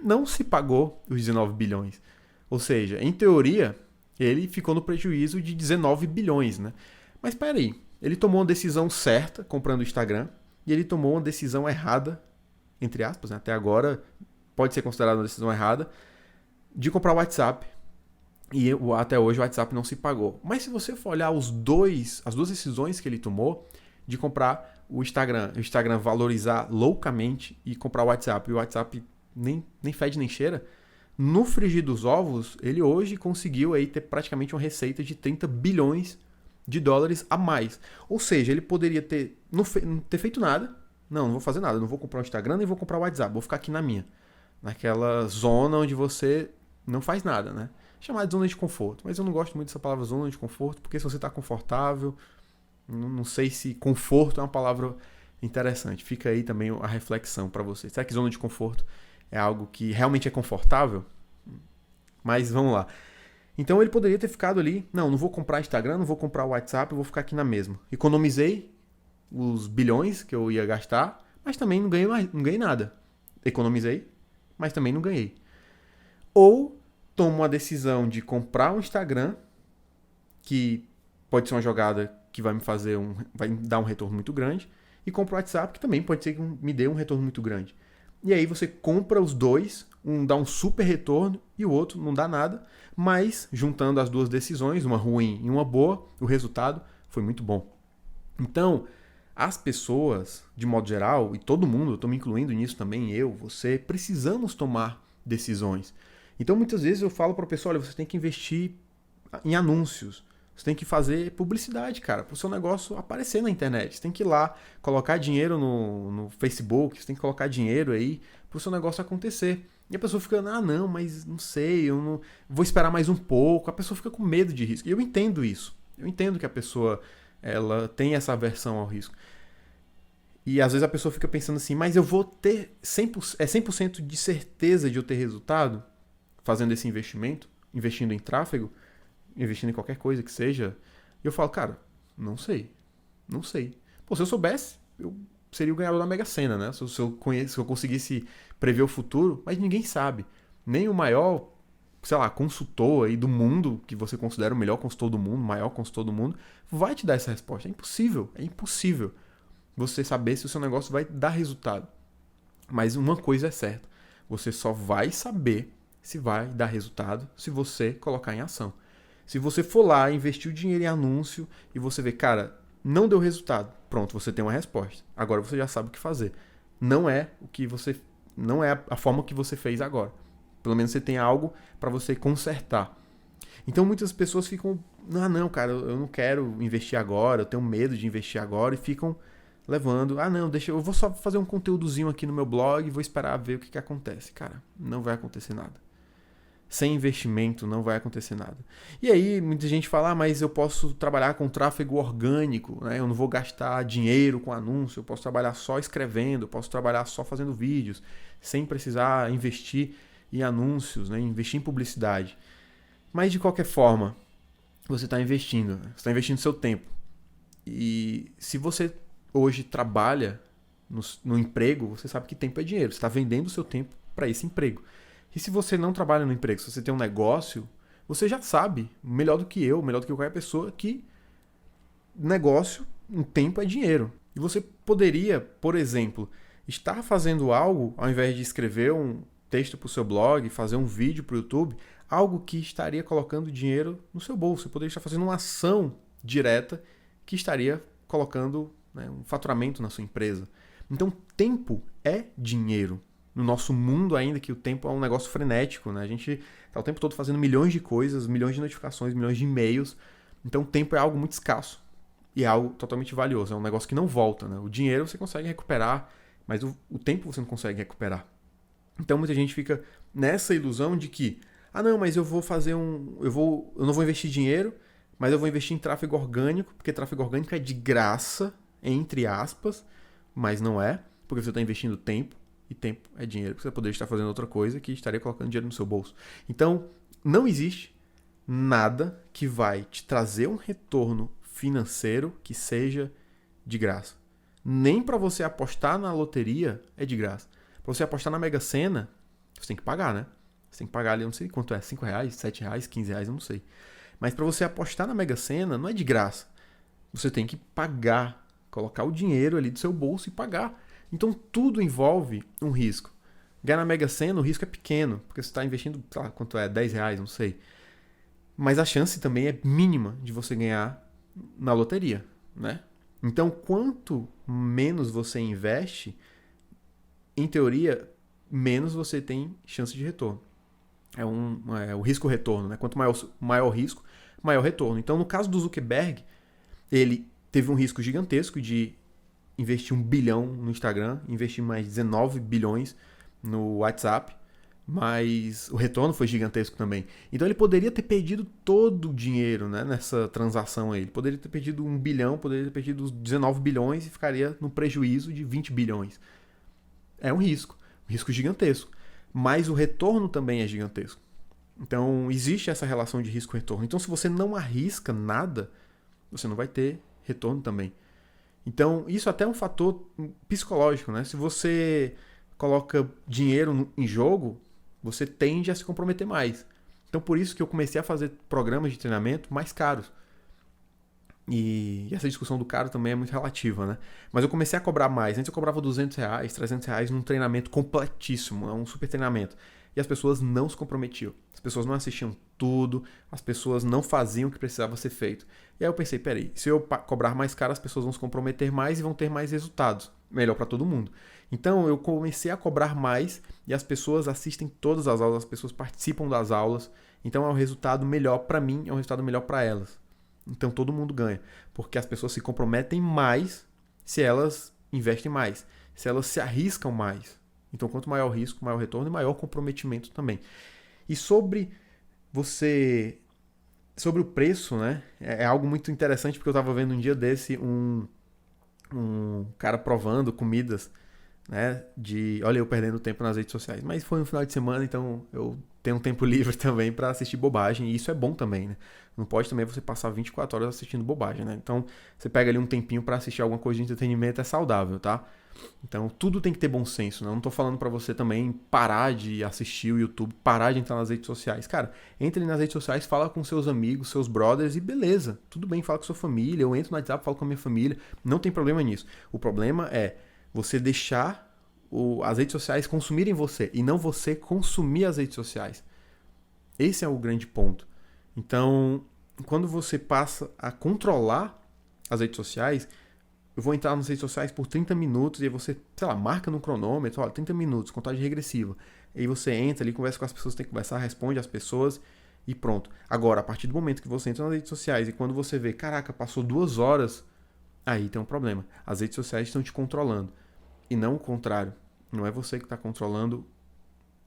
não se pagou os 19 bilhões. Ou seja, em teoria, ele ficou no prejuízo de 19 bilhões. Né? Mas espera aí, ele tomou uma decisão certa comprando o Instagram e ele tomou uma decisão errada, entre aspas, né? Até agora pode ser considerada uma decisão errada, de comprar o WhatsApp. E até hoje o WhatsApp não se pagou. Mas se você for olhar as duas decisões que ele tomou de comprar o Instagram valorizar loucamente e comprar o WhatsApp, e o WhatsApp nem fede nem cheira, no frigir dos ovos, ele hoje conseguiu aí ter praticamente uma receita de $30 bilhões a mais. Ou seja, ele poderia não ter feito nada. Não vou fazer nada, não vou comprar o Instagram, nem vou comprar o WhatsApp, vou ficar aqui na minha. Naquela zona onde você não faz nada, né? Chamar de zona de conforto. Mas eu não gosto muito dessa palavra zona de conforto, porque se você está confortável, não sei se conforto é uma palavra interessante. Fica aí também a reflexão para você. Será que zona de conforto é algo que realmente é confortável? Mas vamos lá. Então ele poderia ter ficado ali, não vou comprar Instagram, não vou comprar o WhatsApp, eu vou ficar aqui na mesma. Economizei os bilhões que eu ia gastar, mas também não ganhei nada. Economizei, mas também não ganhei. Ou tomo a decisão de comprar um Instagram, que pode ser uma jogada que vai vai me dar um retorno muito grande, e compro o WhatsApp, que também pode ser que me dê um retorno muito grande. E aí você compra os dois, um dá um super retorno e o outro não dá nada, mas juntando as duas decisões, uma ruim e uma boa, o resultado foi muito bom. Então, as pessoas, de modo geral, e todo mundo, eu estou me incluindo nisso também, eu, você, precisamos tomar decisões. Então, muitas vezes eu falo para a pessoa, olha, você tem que investir em anúncios. Você tem que fazer publicidade, cara, para o seu negócio aparecer na internet. Você tem que ir lá, colocar dinheiro no Facebook, você tem que colocar dinheiro aí para o seu negócio acontecer. E a pessoa fica, não, mas não sei, eu não vou esperar mais um pouco. A pessoa fica com medo de risco. E eu entendo isso. Eu entendo que a pessoa ela tem essa aversão ao risco. E às vezes a pessoa fica pensando assim, mas eu vou ter 100% de certeza de eu ter resultado fazendo esse investimento, investindo em tráfego, investindo em qualquer coisa que seja. E eu falo, cara, não sei. Não sei. Pô, se eu soubesse, eu seria o ganhador da Mega Sena, né? Se eu conseguisse prever o futuro, mas ninguém sabe. Nem o maior, sei lá, consultor aí do mundo, que você considera o melhor consultor do mundo, o maior consultor do mundo, vai te dar essa resposta. É impossível. É impossível você saber se o seu negócio vai dar resultado. Mas uma coisa é certa. Você só vai saber se vai dar resultado se você colocar em ação. Se você for lá, investir o dinheiro em anúncio e você ver, cara, não deu resultado. Pronto, você tem uma resposta. Agora você já sabe o que fazer. Não é a forma que você fez agora. Pelo menos você tem algo para você consertar. Então muitas pessoas ficam, não, cara, eu não quero investir agora, eu tenho medo de investir agora e ficam levando, não, eu vou só fazer um conteúdozinho aqui no meu blog e vou esperar ver o que acontece. Cara, não vai acontecer nada. Sem investimento não vai acontecer nada. E aí muita gente fala, mas eu posso trabalhar com tráfego orgânico, né? Eu não vou gastar dinheiro com anúncio, eu posso trabalhar só escrevendo, eu posso trabalhar só fazendo vídeos, sem precisar investir em anúncios, né? Investir em publicidade. Mas de qualquer forma, você está investindo, né? Você está investindo seu tempo. E se você hoje trabalha no emprego, você sabe que tempo é dinheiro. Você está vendendo o seu tempo para esse emprego. E se você não trabalha no emprego, se você tem um negócio, você já sabe, melhor do que eu, melhor do que qualquer pessoa, que negócio, um tempo é dinheiro. E você poderia, por exemplo, estar fazendo algo, ao invés de escrever um texto para o seu blog, fazer um vídeo para o YouTube, algo que estaria colocando dinheiro no seu bolso. Você poderia estar fazendo uma ação direta que estaria colocando, né, um faturamento na sua empresa. Então, tempo é dinheiro. No nosso mundo ainda, que o tempo é um negócio frenético, né? A gente está o tempo todo fazendo milhões de coisas, milhões de notificações, milhões de e-mails. Então, o tempo é algo muito escasso e é algo totalmente valioso. É um negócio que não volta, né? O dinheiro você consegue recuperar, mas o tempo você não consegue recuperar. Então, muita gente fica nessa ilusão de que, não, mas eu vou fazer eu não vou investir dinheiro, mas eu vou investir em tráfego orgânico, porque tráfego orgânico é de graça, entre aspas, mas não é, porque você está investindo tempo. E tempo é dinheiro, porque você poderia estar fazendo outra coisa que estaria colocando dinheiro no seu bolso. Então, não existe nada que vai te trazer um retorno financeiro que seja de graça. Nem para você apostar na loteria é de graça. Para você apostar na Mega Sena, você tem que pagar, né? Você tem que pagar ali, eu não sei quanto é, R$5, R$7, R$15, eu não sei. Mas para você apostar na Mega Sena, não é de graça. Você tem que pagar, colocar o dinheiro ali do seu bolso e pagar. Então tudo envolve um risco. Ganhar na Mega Sena, o risco é pequeno, porque você está investindo, sei lá, quanto é, R$10, não sei. Mas a chance também é mínima de você ganhar na loteria, né? Então, quanto menos você investe, em teoria, menos você tem chance de retorno. É o risco-retorno, né? Quanto maior o risco, maior retorno. Então, no caso do Zuckerberg, ele teve um risco gigantesco de investir 1 bilhão no Instagram, investir mais 19 bilhões no WhatsApp, mas o retorno foi gigantesco também. Então ele poderia ter perdido todo o dinheiro, né, nessa transação aí. Ele poderia ter perdido 1 bilhão, poderia ter perdido 19 bilhões e ficaria no prejuízo de 20 bilhões. É um risco gigantesco. Mas o retorno também é gigantesco. Então existe essa relação de risco-retorno. Então se você não arrisca nada, você não vai ter retorno também. Então, isso até é um fator psicológico, né? Se você coloca dinheiro em jogo, você tende a se comprometer mais. Então, por isso que eu comecei a fazer programas de treinamento mais caros. E essa discussão do caro também é muito relativa, né? Mas eu comecei a cobrar mais. Antes eu cobrava R$200, R$300 num treinamento completíssimo, um super treinamento. e as pessoas não se comprometiam. As pessoas não assistiam tudo, as pessoas não faziam o que precisava ser feito. E aí eu pensei, peraí, se eu cobrar mais caro, as pessoas vão se comprometer mais e vão ter mais resultados. Melhor para todo mundo. Então eu comecei a cobrar mais e as pessoas assistem todas as aulas, as pessoas participam das aulas. Então é um resultado melhor para mim, é um resultado melhor para elas. Então todo mundo ganha, porque as pessoas se comprometem mais se elas investem mais, se elas se arriscam mais. Então quanto maior o risco, maior o retorno e maior o comprometimento também. E sobre o preço, né? É algo muito interessante porque eu estava vendo um dia desse um cara provando comidas, né? Olha, eu perdendo tempo nas redes sociais. Mas foi no final de semana, então eu tenho um tempo livre também para assistir bobagem. E isso é bom também, né? Não pode também você passar 24 horas assistindo bobagem, né? Então você pega ali um tempinho para assistir alguma coisa de entretenimento, é saudável, tá? Então tudo tem que ter bom senso, né? Eu não tô falando para você também parar de assistir o YouTube, parar de entrar nas redes sociais. Cara, entre nas redes sociais, fala com seus amigos, seus brothers e beleza. Tudo bem, fala com sua família. Eu entro no WhatsApp, falo com a minha família. Não tem problema nisso. O problema é você deixar as redes sociais consumirem você e não você consumir as redes sociais. Esse é o grande ponto. Então, quando você passa a controlar as redes sociais, eu vou entrar nas redes sociais por 30 minutos e aí você, sei lá, marca no cronômetro, ó, 30 minutos, contagem regressiva. E aí você entra ali, conversa com as pessoas, tem que conversar, responde às pessoas e pronto. Agora, a partir do momento que você entra nas redes sociais e quando você vê, caraca, passou 2 horas, aí tem um problema. As redes sociais estão te controlando. E não o contrário. Não é você que está controlando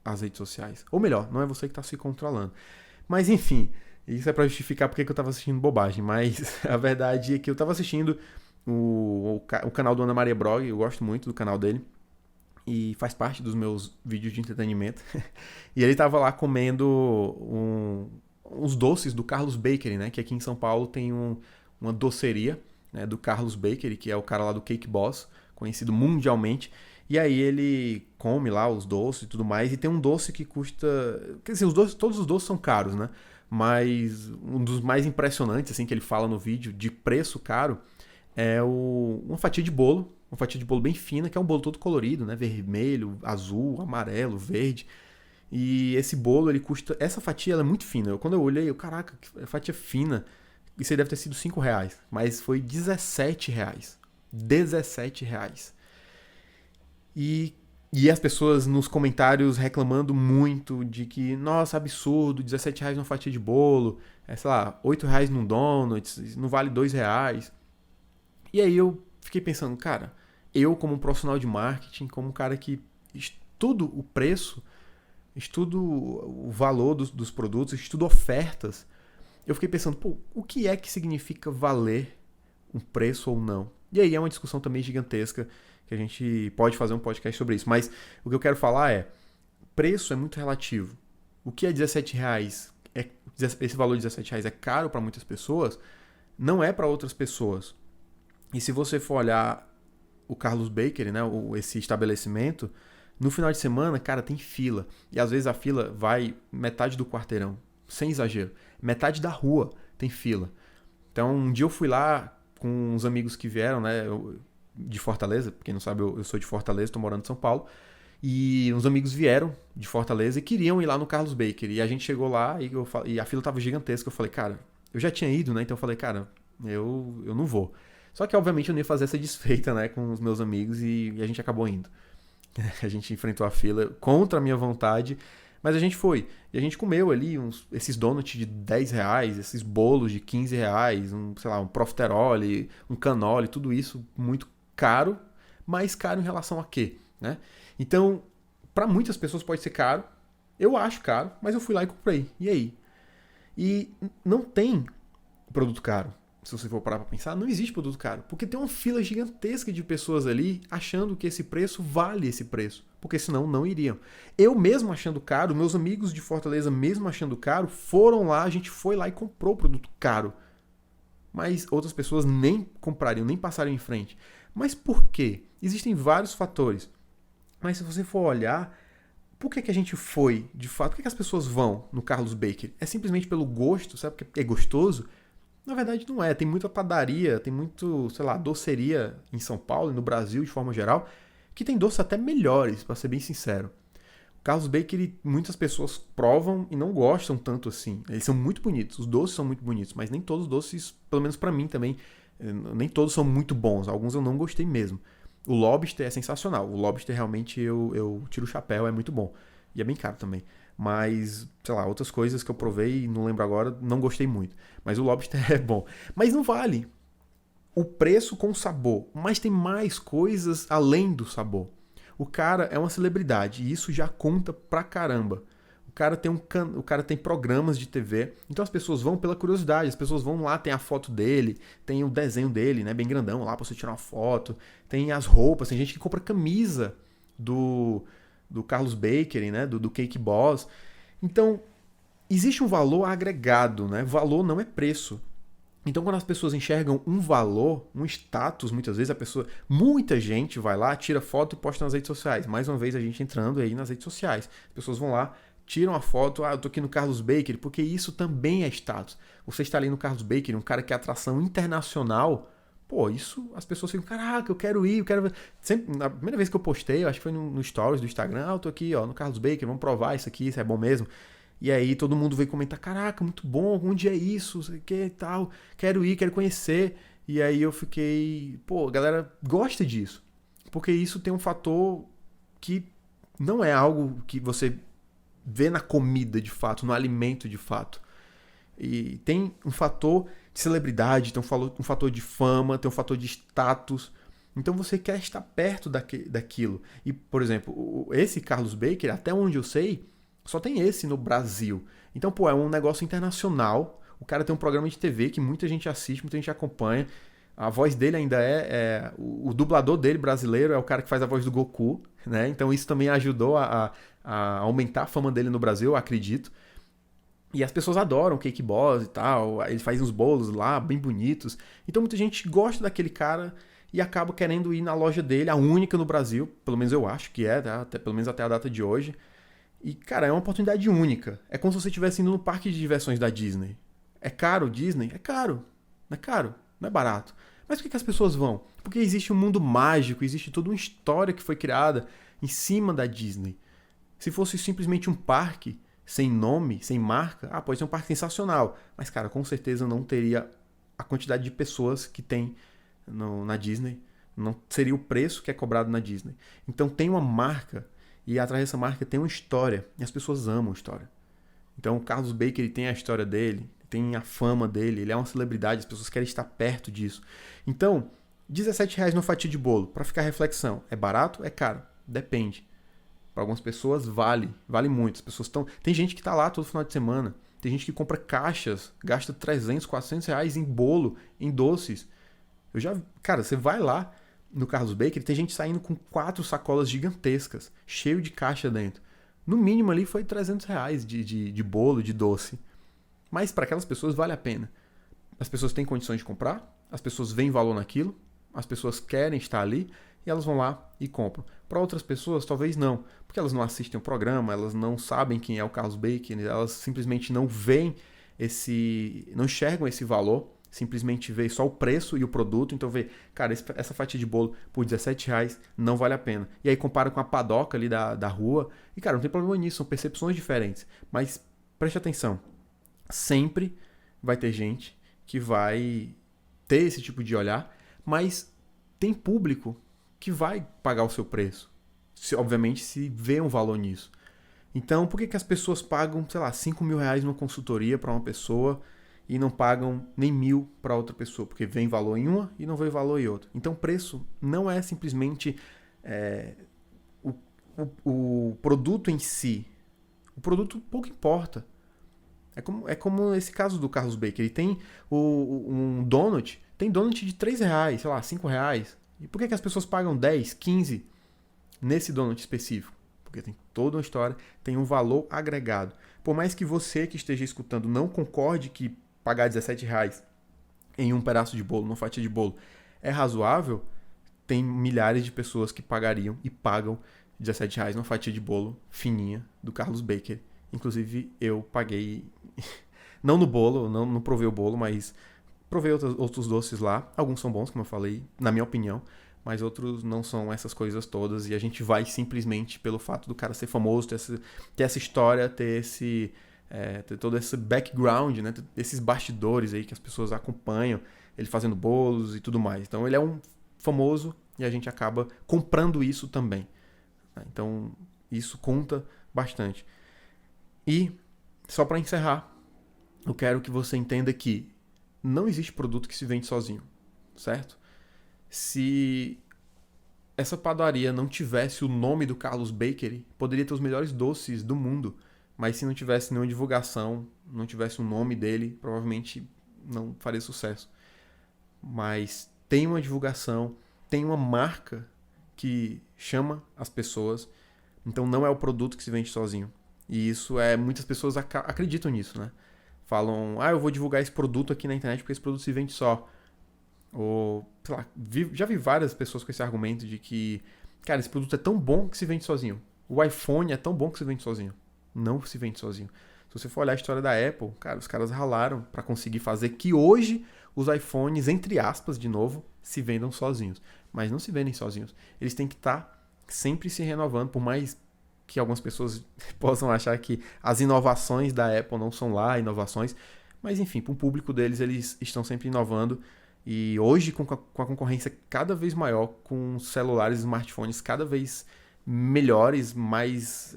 as redes sociais. Ou melhor, não é você que está se controlando. Mas enfim, isso é para justificar porque eu estava assistindo bobagem. Mas a verdade é que eu estava assistindo o canal do Ana Maria Brog. Eu gosto muito do canal dele. E faz parte dos meus vídeos de entretenimento. E ele estava lá comendo uns doces do Carlos Bakery, né? Que aqui em São Paulo tem uma doceria, né, do Carlos Bakery, que é o cara lá do Cake Boss, conhecido mundialmente. E aí ele come lá os doces e tudo mais. E tem um doce que custa... Quer dizer, todos os doces são caros, né? Mas um dos mais impressionantes, assim, que ele fala no vídeo, de preço caro, é uma fatia de bolo. Uma fatia de bolo bem fina, que é um bolo todo colorido, né? Vermelho, azul, amarelo, verde. E esse bolo, ele custa... Essa fatia, ela é muito fina. Quando eu olhei, caraca, que fatia fina. Isso aí deve ter sido R$5. Mas foi R$17. R$17. E as pessoas nos comentários reclamando muito de que, nossa, absurdo, R$17 numa fatia de bolo, sei lá, R$8 num donuts, não vale R$2. E aí eu fiquei pensando, cara, eu como um profissional de marketing, como um cara que estudo o preço, estudo o valor dos produtos, estudo ofertas, eu fiquei pensando, pô, o que é que significa valer um preço ou não? E aí é uma discussão também gigantesca, que a gente pode fazer um podcast sobre isso. Mas o que eu quero falar é, preço é muito relativo. O que é R$17? Esse valor de R$17 é caro para muitas pessoas, não é para outras pessoas. E se você for olhar o Carlos Bakery, né, esse estabelecimento, no final de semana, cara, tem fila. E às vezes a fila vai metade do quarteirão, sem exagero. Metade da rua tem fila. Então, um dia eu fui lá com uns amigos que vieram, né, de Fortaleza, quem não sabe, eu sou de Fortaleza, estou morando em São Paulo, e uns amigos vieram de Fortaleza e queriam ir lá no Carlos Bakery. E a gente chegou lá e a fila estava gigantesca. Eu falei, cara, eu já tinha ido, né? Então eu falei, cara, eu não vou. Só que, obviamente, eu não ia fazer essa desfeita, né, com os meus amigos e a gente acabou indo. A gente enfrentou a fila contra a minha vontade, mas a gente foi. E a gente comeu ali esses donuts de R$10, esses bolos de R$15, sei lá, um profiterole, um canole, tudo isso muito caro, mas caro em relação a quê? Né? Então, para muitas pessoas pode ser caro, eu acho caro, mas eu fui lá e comprei. E aí? E não tem produto caro. Se você for parar para pensar, não existe produto caro. Porque tem uma fila gigantesca de pessoas ali achando que esse preço vale esse preço. Porque senão não iriam. Eu mesmo achando caro, meus amigos de Fortaleza mesmo achando caro, foram lá, a gente foi lá e comprou o produto caro. Mas outras pessoas nem comprariam, nem passariam em frente. Mas por quê? Existem vários fatores. Mas se você for olhar, por que a gente foi, de fato? Por que as pessoas vão no Carlos Bakery? É simplesmente pelo gosto, sabe? Porque é gostoso? Na verdade não é, tem muita padaria, tem muito, sei lá, doceria em São Paulo e no Brasil de forma geral, que tem doces até melhores, para ser bem sincero. Carlos Bakery, muitas pessoas provam e não gostam tanto assim. Eles são muito bonitos, os doces são muito bonitos, mas nem todos os doces, pelo menos pra mim também, nem todos são muito bons. Alguns eu não gostei mesmo. O Lobster é sensacional. O Lobster realmente eu tiro o chapéu, é muito bom. E é bem caro também. Mas, sei lá, outras coisas que eu provei, não lembro agora, não gostei muito. Mas o Lobster é bom. Mas não vale o preço com o sabor. Mas tem mais coisas além do sabor. O cara é uma celebridade e isso já conta pra caramba. O cara tem programas de TV, então as pessoas vão pela curiosidade, as pessoas vão lá, tem a foto dele, tem o desenho dele, né, bem grandão lá pra você tirar uma foto, tem as roupas, tem gente que compra camisa do, do Carlos Bakery, né, do Cake Boss. Então, existe um valor agregado, né? Valor não é preço. Então, quando as pessoas enxergam um valor, um status, muitas vezes muita gente vai lá, tira foto e posta nas redes sociais. Mais uma vez a gente entrando aí nas redes sociais. As pessoas vão lá, tiram a foto, eu tô aqui no Carlos Bakery, porque isso também é status. Você está ali no Carlos Bakery, um cara que é atração internacional, pô, isso as pessoas ficam, caraca, eu quero ir, eu quero ver. Sempre, na primeira vez que eu postei, eu acho que foi no Stories do Instagram, eu tô aqui, ó, no Carlos Bakery, vamos provar isso aqui, isso é bom mesmo. E aí todo mundo veio comentar, caraca, muito bom, onde é isso, sei que e tal, quero ir, quero conhecer. E aí eu fiquei, pô, a galera gosta disso. Porque isso tem um fator que não é algo que você vê na comida de fato, no alimento de fato. E tem um fator de celebridade, tem um fator de fama, tem um fator de status. Então você quer estar perto daquilo. E, por exemplo, esse Carlos Baker, até onde eu sei, só tem esse no Brasil. Então, pô, é um negócio internacional. O cara tem um programa de TV que muita gente assiste, muita gente acompanha. A voz dele ainda o dublador dele brasileiro é o cara que faz a voz do Goku, né? Então isso também ajudou a aumentar a fama dele no Brasil, eu acredito. E as pessoas adoram o Cake Boss e tal. Ele faz uns bolos lá, bem bonitos. Então muita gente gosta daquele cara e acaba querendo ir na loja dele, a única no Brasil. Pelo menos eu acho que é, tá? Pelo menos até a data de hoje. E, cara, é uma oportunidade única. É como se você estivesse indo no parque de diversões da Disney. É caro o Disney? É caro. Não é caro. Não é barato. Mas por que as pessoas vão? Porque existe um mundo mágico, existe toda uma história que foi criada em cima da Disney. Se fosse simplesmente um parque sem nome, sem marca, pode ser um parque sensacional. Mas, cara, com certeza não teria a quantidade de pessoas que tem na Disney. Não seria o preço que é cobrado na Disney. Então tem uma marca. E atrás dessa marca tem uma história. E as pessoas amam a história. Então o Carlos Baker tem a história dele, tem a fama dele, ele é uma celebridade, as pessoas querem estar perto disso. Então, R$17 numa fatia de bolo, para ficar reflexão. É barato? É caro? Depende. Para algumas pessoas vale muito. As pessoas estão. Tem gente que está lá todo final de semana. Tem gente que compra caixas, gasta R$300, R$400 em bolo, em doces. Cara, você vai lá no Carlos Baker, tem gente saindo com 4 sacolas gigantescas, cheio de caixa dentro. No mínimo ali foi R$300 de bolo, de doce. Mas para aquelas pessoas vale a pena. As pessoas têm condições de comprar, as pessoas veem valor naquilo, as pessoas querem estar ali e elas vão lá e compram. Para outras pessoas, talvez não, porque elas não assistem o programa, elas não sabem quem é o Carlos Baker, elas simplesmente não veem não enxergam esse valor, simplesmente vê só o preço e o produto, então vê, cara, essa fatia de bolo por R$17 não vale a pena. E aí compara com a padoca ali da rua, e cara, não tem problema nisso, são percepções diferentes. Mas preste atenção, sempre vai ter gente que vai ter esse tipo de olhar, mas tem público que vai pagar o seu preço. Obviamente, se vê um valor nisso. Então, por que as pessoas pagam, sei lá, R$5.000 numa consultoria para uma pessoa e não pagam nem 1.000 para outra pessoa? Porque vem valor em uma e não vem valor em outra. Então, preço não é simplesmente o produto em si. O produto pouco importa. É como esse caso do Carlos Baker. Ele tem um donut, tem donut de R$3, sei lá, R$5. E por que as pessoas pagam 10, 15 nesse donut específico? Porque tem toda uma história, tem um valor agregado. Por mais que você que esteja escutando não concorde que pagar R$17 em um pedaço de bolo, numa fatia de bolo, é razoável, tem milhares de pessoas que pagariam e pagam R$17 numa fatia de bolo fininha do Carlos Baker. Inclusive, eu paguei, não no bolo, não provei o bolo, mas provei outros doces lá. Alguns são bons, como eu falei, na minha opinião. mas outros não são essas coisas todas, e a gente vai simplesmente pelo fato do cara ser famoso, ter essa história, ter todo esse background, né? Esses bastidores aí que as pessoas acompanham, ele fazendo bolos e tudo mais. Então ele é um famoso e a gente acaba comprando isso também. Então isso conta bastante. E, só para encerrar, eu quero que você entenda que não existe produto que se vende sozinho, certo? Se essa padaria não tivesse o nome do Carlos Bakery, poderia ter os melhores doces do mundo, mas se não tivesse nenhuma divulgação, não tivesse o nome dele, provavelmente não faria sucesso. Mas tem uma divulgação, tem uma marca que chama as pessoas, então não é o produto que se vende sozinho. E isso muitas pessoas acreditam nisso, né? Falam, eu vou divulgar esse produto aqui na internet porque esse produto se vende só. Ou, sei lá, já vi várias pessoas com esse argumento de que, cara, esse produto é tão bom que se vende sozinho. O iPhone é tão bom que se vende sozinho. Não se vende sozinho. Se você for olhar a história da Apple, cara, os caras ralaram para conseguir fazer que hoje os iPhones, entre aspas, de novo, se vendam sozinhos. Mas não se vendem sozinhos. Eles têm que estar sempre se renovando, por mais que algumas pessoas possam achar que as inovações da Apple não são lá inovações, mas enfim, para o público deles, eles estão sempre inovando. E hoje, com a concorrência cada vez maior, com celulares e smartphones cada vez melhores, mais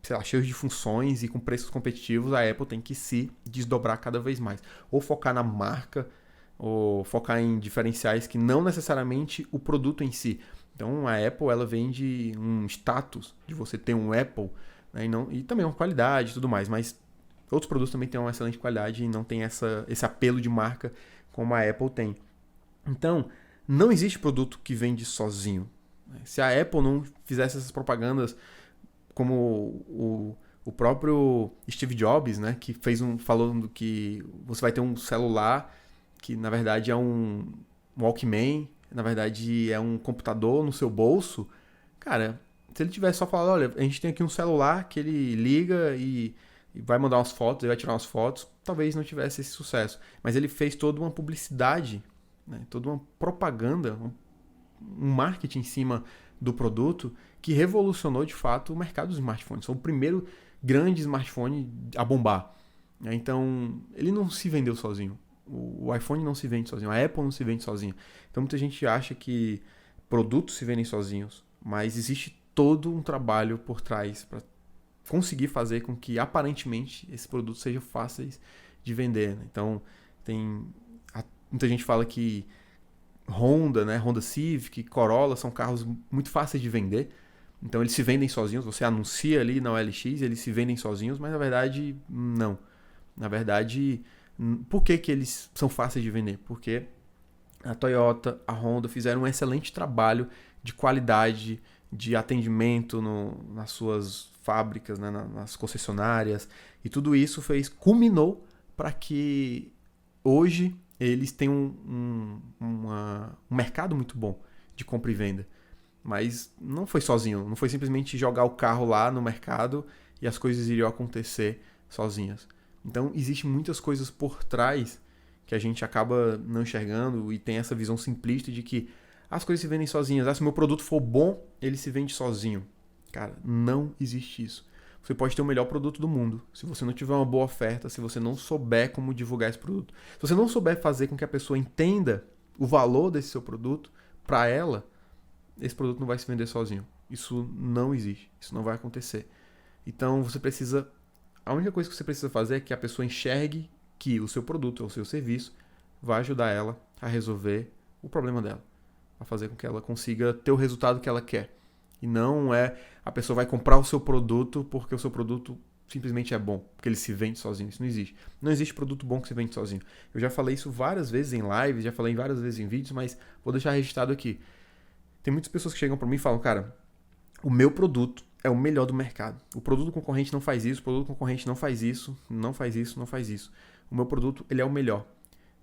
sei lá, cheios de funções e com preços competitivos, a Apple tem que se desdobrar cada vez mais. Ou focar na marca, ou focar em diferenciais que não necessariamente o produto em si. Então a Apple, ela vende um status de você ter um Apple, né, e também uma qualidade e tudo mais, mas outros produtos também têm uma excelente qualidade e não tem esse apelo de marca como a Apple tem. Então, não existe produto que vende sozinho. Se a Apple não fizesse essas propagandas como o próprio Steve Jobs, né, que falando que você vai ter um celular que na verdade é um Walkman, na verdade é um computador no seu bolso, cara, se ele tivesse só falado, olha, a gente tem aqui um celular que ele liga e vai mandar umas fotos, ele vai tirar umas fotos, talvez não tivesse esse sucesso. Mas ele fez toda uma publicidade, né, toda uma propaganda, um marketing em cima do produto que revolucionou de fato o mercado dos smartphones. Foi o primeiro grande smartphone a bombar. Então, ele não se vendeu sozinho. O iPhone não se vende sozinho, a Apple não se vende sozinha. Então, muita gente acha que produtos se vendem sozinhos, mas existe todo um trabalho por trás para conseguir fazer com que aparentemente esses produtos sejam fáceis de vender, né? Então, muita gente fala que Honda, né, Honda Civic, Corolla são carros muito fáceis de vender. Então eles se vendem sozinhos, você anuncia ali na OLX, eles se vendem sozinhos, mas na verdade não. Na verdade, por que eles são fáceis de vender? Porque a Toyota, a Honda fizeram um excelente trabalho de qualidade, de atendimento nas suas fábricas, né, nas concessionárias, e tudo isso culminou para que hoje eles têm um mercado muito bom de compra e venda. Mas não foi sozinho, não foi simplesmente jogar o carro lá no mercado e as coisas iriam acontecer sozinhas. Então, existem muitas coisas por trás que a gente acaba não enxergando e tem essa visão simplista de que as coisas se vendem sozinhas. Se o meu produto for bom, ele se vende sozinho. Cara, não existe isso. Você pode ter o melhor produto do mundo. Se você não tiver uma boa oferta, se você não souber como divulgar esse produto, se você não souber fazer com que a pessoa entenda o valor desse seu produto, para ela, esse produto não vai se vender sozinho. Isso não existe. Isso não vai acontecer. Então, a única coisa que você precisa fazer é que a pessoa enxergue que o seu produto ou o seu serviço vai ajudar ela a resolver o problema dela, a fazer com que ela consiga ter o resultado que ela quer. E não a pessoa vai comprar o seu produto porque o seu produto simplesmente é bom, porque ele se vende sozinho. Isso não existe. Não existe produto bom que se vende sozinho. Eu já falei isso várias vezes em lives, já falei várias vezes em vídeos, mas vou deixar registrado aqui. Tem muitas pessoas que chegam para mim e falam, cara, o meu produto é o melhor do mercado. O produto concorrente não faz isso, o produto concorrente não faz isso, não faz isso, não faz isso. O meu produto, ele é o melhor.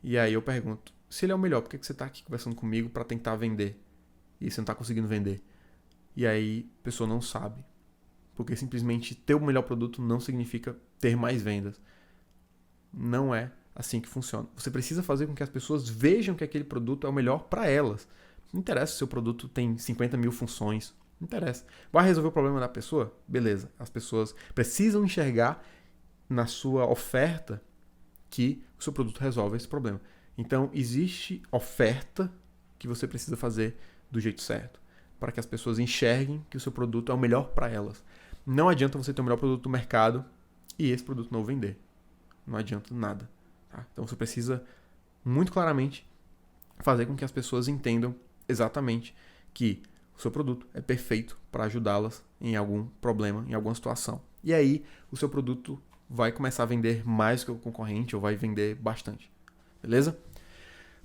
E aí eu pergunto, se ele é o melhor, por que você está aqui conversando comigo para tentar vender? E você não está conseguindo vender? E aí a pessoa não sabe. Porque simplesmente ter o melhor produto não significa ter mais vendas. Não é assim que funciona. Você precisa fazer com que as pessoas vejam que aquele produto é o melhor para elas. Não interessa se o seu produto tem 50 mil funções. Não interessa. Vai resolver o problema da pessoa? Beleza. As pessoas precisam enxergar na sua oferta que o seu produto resolve esse problema. Então, existe oferta que você precisa fazer do jeito certo, para que as pessoas enxerguem que o seu produto é o melhor para elas. Não adianta você ter o melhor produto do mercado e esse produto não vender. Não adianta nada. Tá? Então, você precisa muito claramente fazer com que as pessoas entendam exatamente que o seu produto é perfeito para ajudá-las em algum problema, em alguma situação. E aí, o seu produto vai começar a vender mais que o concorrente ou vai vender bastante. Beleza?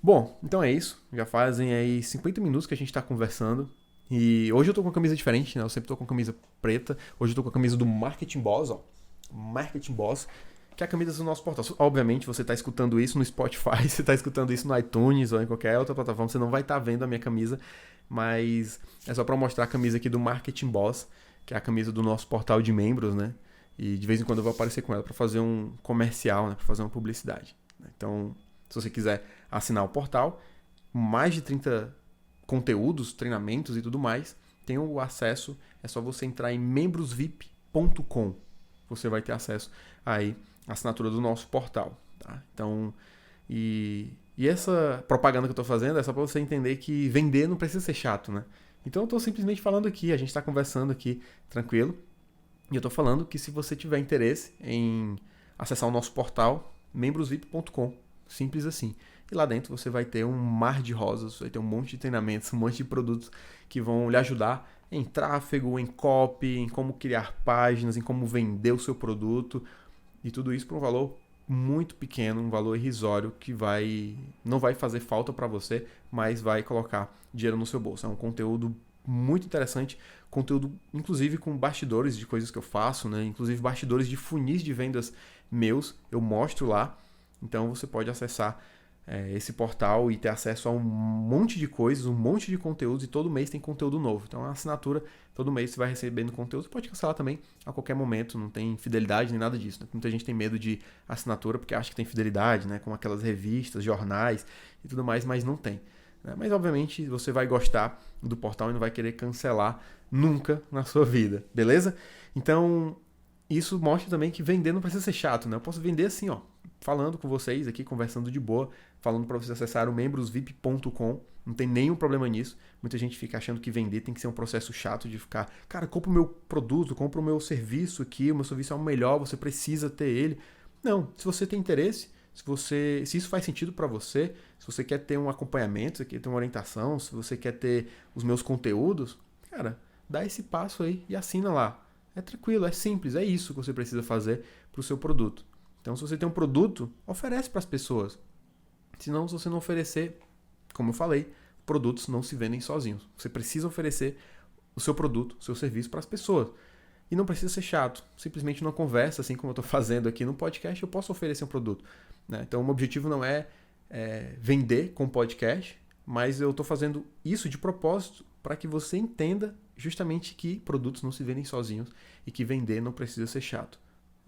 Bom, então é isso. Já fazem aí 50 minutos que a gente está conversando. E hoje eu tô com uma camisa diferente, né? Eu sempre tô com a camisa preta. Hoje eu tô com a camisa do Marketing Boss, ó. Marketing Boss, que é a camisa do nosso portal. Obviamente, você está escutando isso no Spotify, você está escutando isso no iTunes ou em qualquer outra plataforma, você não vai estar vendo a minha camisa, mas é só para mostrar a camisa aqui do Marketing Boss, que é a camisa do nosso portal de membros, né? E de vez em quando eu vou aparecer com ela para fazer um comercial, né? Para fazer uma publicidade. Então, se você quiser assinar o portal, mais de 30 conteúdos, treinamentos e tudo mais, tem o acesso, é só você entrar em membrosvip.com. Você vai ter acesso aí à assinatura do nosso portal, tá? Então, e essa propaganda que eu estou fazendo é só para você entender que vender não precisa ser chato, né? Então eu estou simplesmente falando aqui, a gente está conversando aqui tranquilo, e eu estou falando que se você tiver interesse em acessar o nosso portal, membrosvip.com, simples assim. E lá dentro você vai ter um mar de rosas, vai ter um monte de treinamentos, um monte de produtos que vão lhe ajudar em tráfego, em copy, em como criar páginas, em como vender o seu produto. E tudo isso por um valor muito pequeno, um valor irrisório que não vai fazer falta para você, mas vai colocar dinheiro no seu bolso. É um conteúdo muito interessante, conteúdo inclusive com bastidores de coisas que eu faço, né? Inclusive bastidores de funis de vendas meus, eu mostro lá. Então você pode acessar esse portal e ter acesso a um monte de coisas, um monte de conteúdos, e todo mês tem conteúdo novo. Então é uma assinatura, todo mês você vai recebendo conteúdo, você pode cancelar também a qualquer momento, não tem fidelidade nem nada disso, né? Muita gente tem medo de assinatura porque acha que tem fidelidade, né? Como aquelas revistas, jornais e tudo mais, mas não tem, né? Mas obviamente você vai gostar do portal e não vai querer cancelar nunca na sua vida, beleza? Então isso mostra também que vender não precisa ser chato, né? Eu posso vender assim, ó, falando com vocês aqui, conversando de boa, falando para vocês acessarem o membrosvip.com, não tem nenhum problema nisso. Muita gente fica achando que vender tem que ser um processo chato de ficar, cara, compra o meu produto, compra o meu serviço aqui, o meu serviço é o melhor, você precisa ter ele. Não, se você tem interesse, se isso faz sentido para você, se você quer ter um acompanhamento, se você quer ter uma orientação, se você quer ter os meus conteúdos, cara, dá esse passo aí e assina lá. É tranquilo, é simples, é isso que você precisa fazer para o seu produto. Então, se você tem um produto, oferece para as pessoas. Senão, se você não oferecer, como eu falei, produtos não se vendem sozinhos. Você precisa oferecer o seu produto, o seu serviço para as pessoas. E não precisa ser chato. Simplesmente numa conversa, assim como eu estou fazendo aqui no podcast, eu posso oferecer um produto, né? Então, o meu objetivo não é vender com podcast, mas eu estou fazendo isso de propósito para que você entenda justamente que produtos não se vendem sozinhos e que vender não precisa ser chato.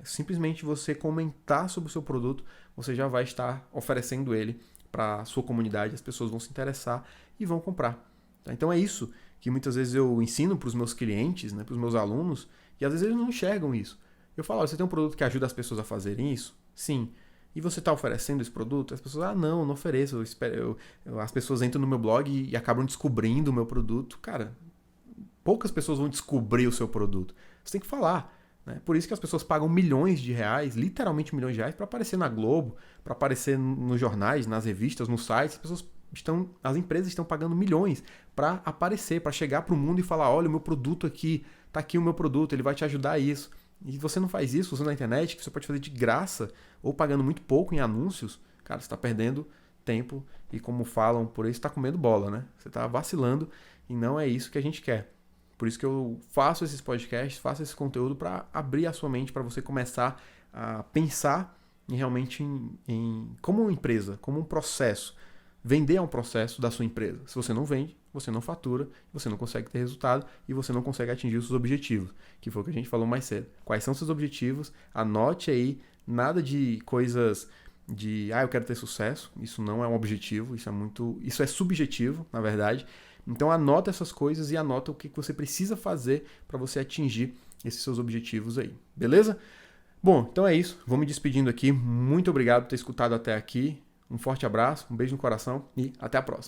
Simplesmente você comentar sobre o seu produto, você já vai estar oferecendo ele para a sua comunidade, as pessoas vão se interessar e vão comprar. Tá? Então é isso que muitas vezes eu ensino para os meus clientes, né, para os meus alunos, e às vezes eles não enxergam isso. Eu falo, você tem um produto que ajuda as pessoas a fazerem isso? Sim. E você está oferecendo esse produto? As pessoas, não ofereço. As pessoas entram no meu blog e acabam descobrindo o meu produto. Cara, poucas pessoas vão descobrir o seu produto. Você tem que falar. Né? Por isso que as pessoas pagam milhões de reais, literalmente milhões de reais, para aparecer na Globo, para aparecer nos jornais, nas revistas, nos sites. As empresas estão pagando milhões para aparecer, para chegar para o mundo e falar, olha, o meu produto aqui, tá aqui o meu produto, ele vai te ajudar a isso. E você não faz isso usando a internet, que você pode fazer de graça ou pagando muito pouco em anúncios, cara, você está perdendo tempo e, como falam por aí, você está comendo bola, né? Você está vacilando e não é isso que a gente quer. Por isso que eu faço esses podcasts, faço esse conteúdo para abrir a sua mente, para você começar a pensar realmente como uma empresa, como um processo. Vender é um processo da sua empresa. Se você não vende, você não fatura, você não consegue ter resultado e você não consegue atingir os seus objetivos, que foi o que a gente falou mais cedo. Quais são seus objetivos? Anote aí, nada de coisas de, eu quero ter sucesso. Isso não é um objetivo, isso é subjetivo, na verdade. Então anota essas coisas e anota o que você precisa fazer para você atingir esses seus objetivos aí, beleza? Bom, então é isso. Vou me despedindo aqui. Muito obrigado por ter escutado até aqui. Um forte abraço, um beijo no coração e até a próxima.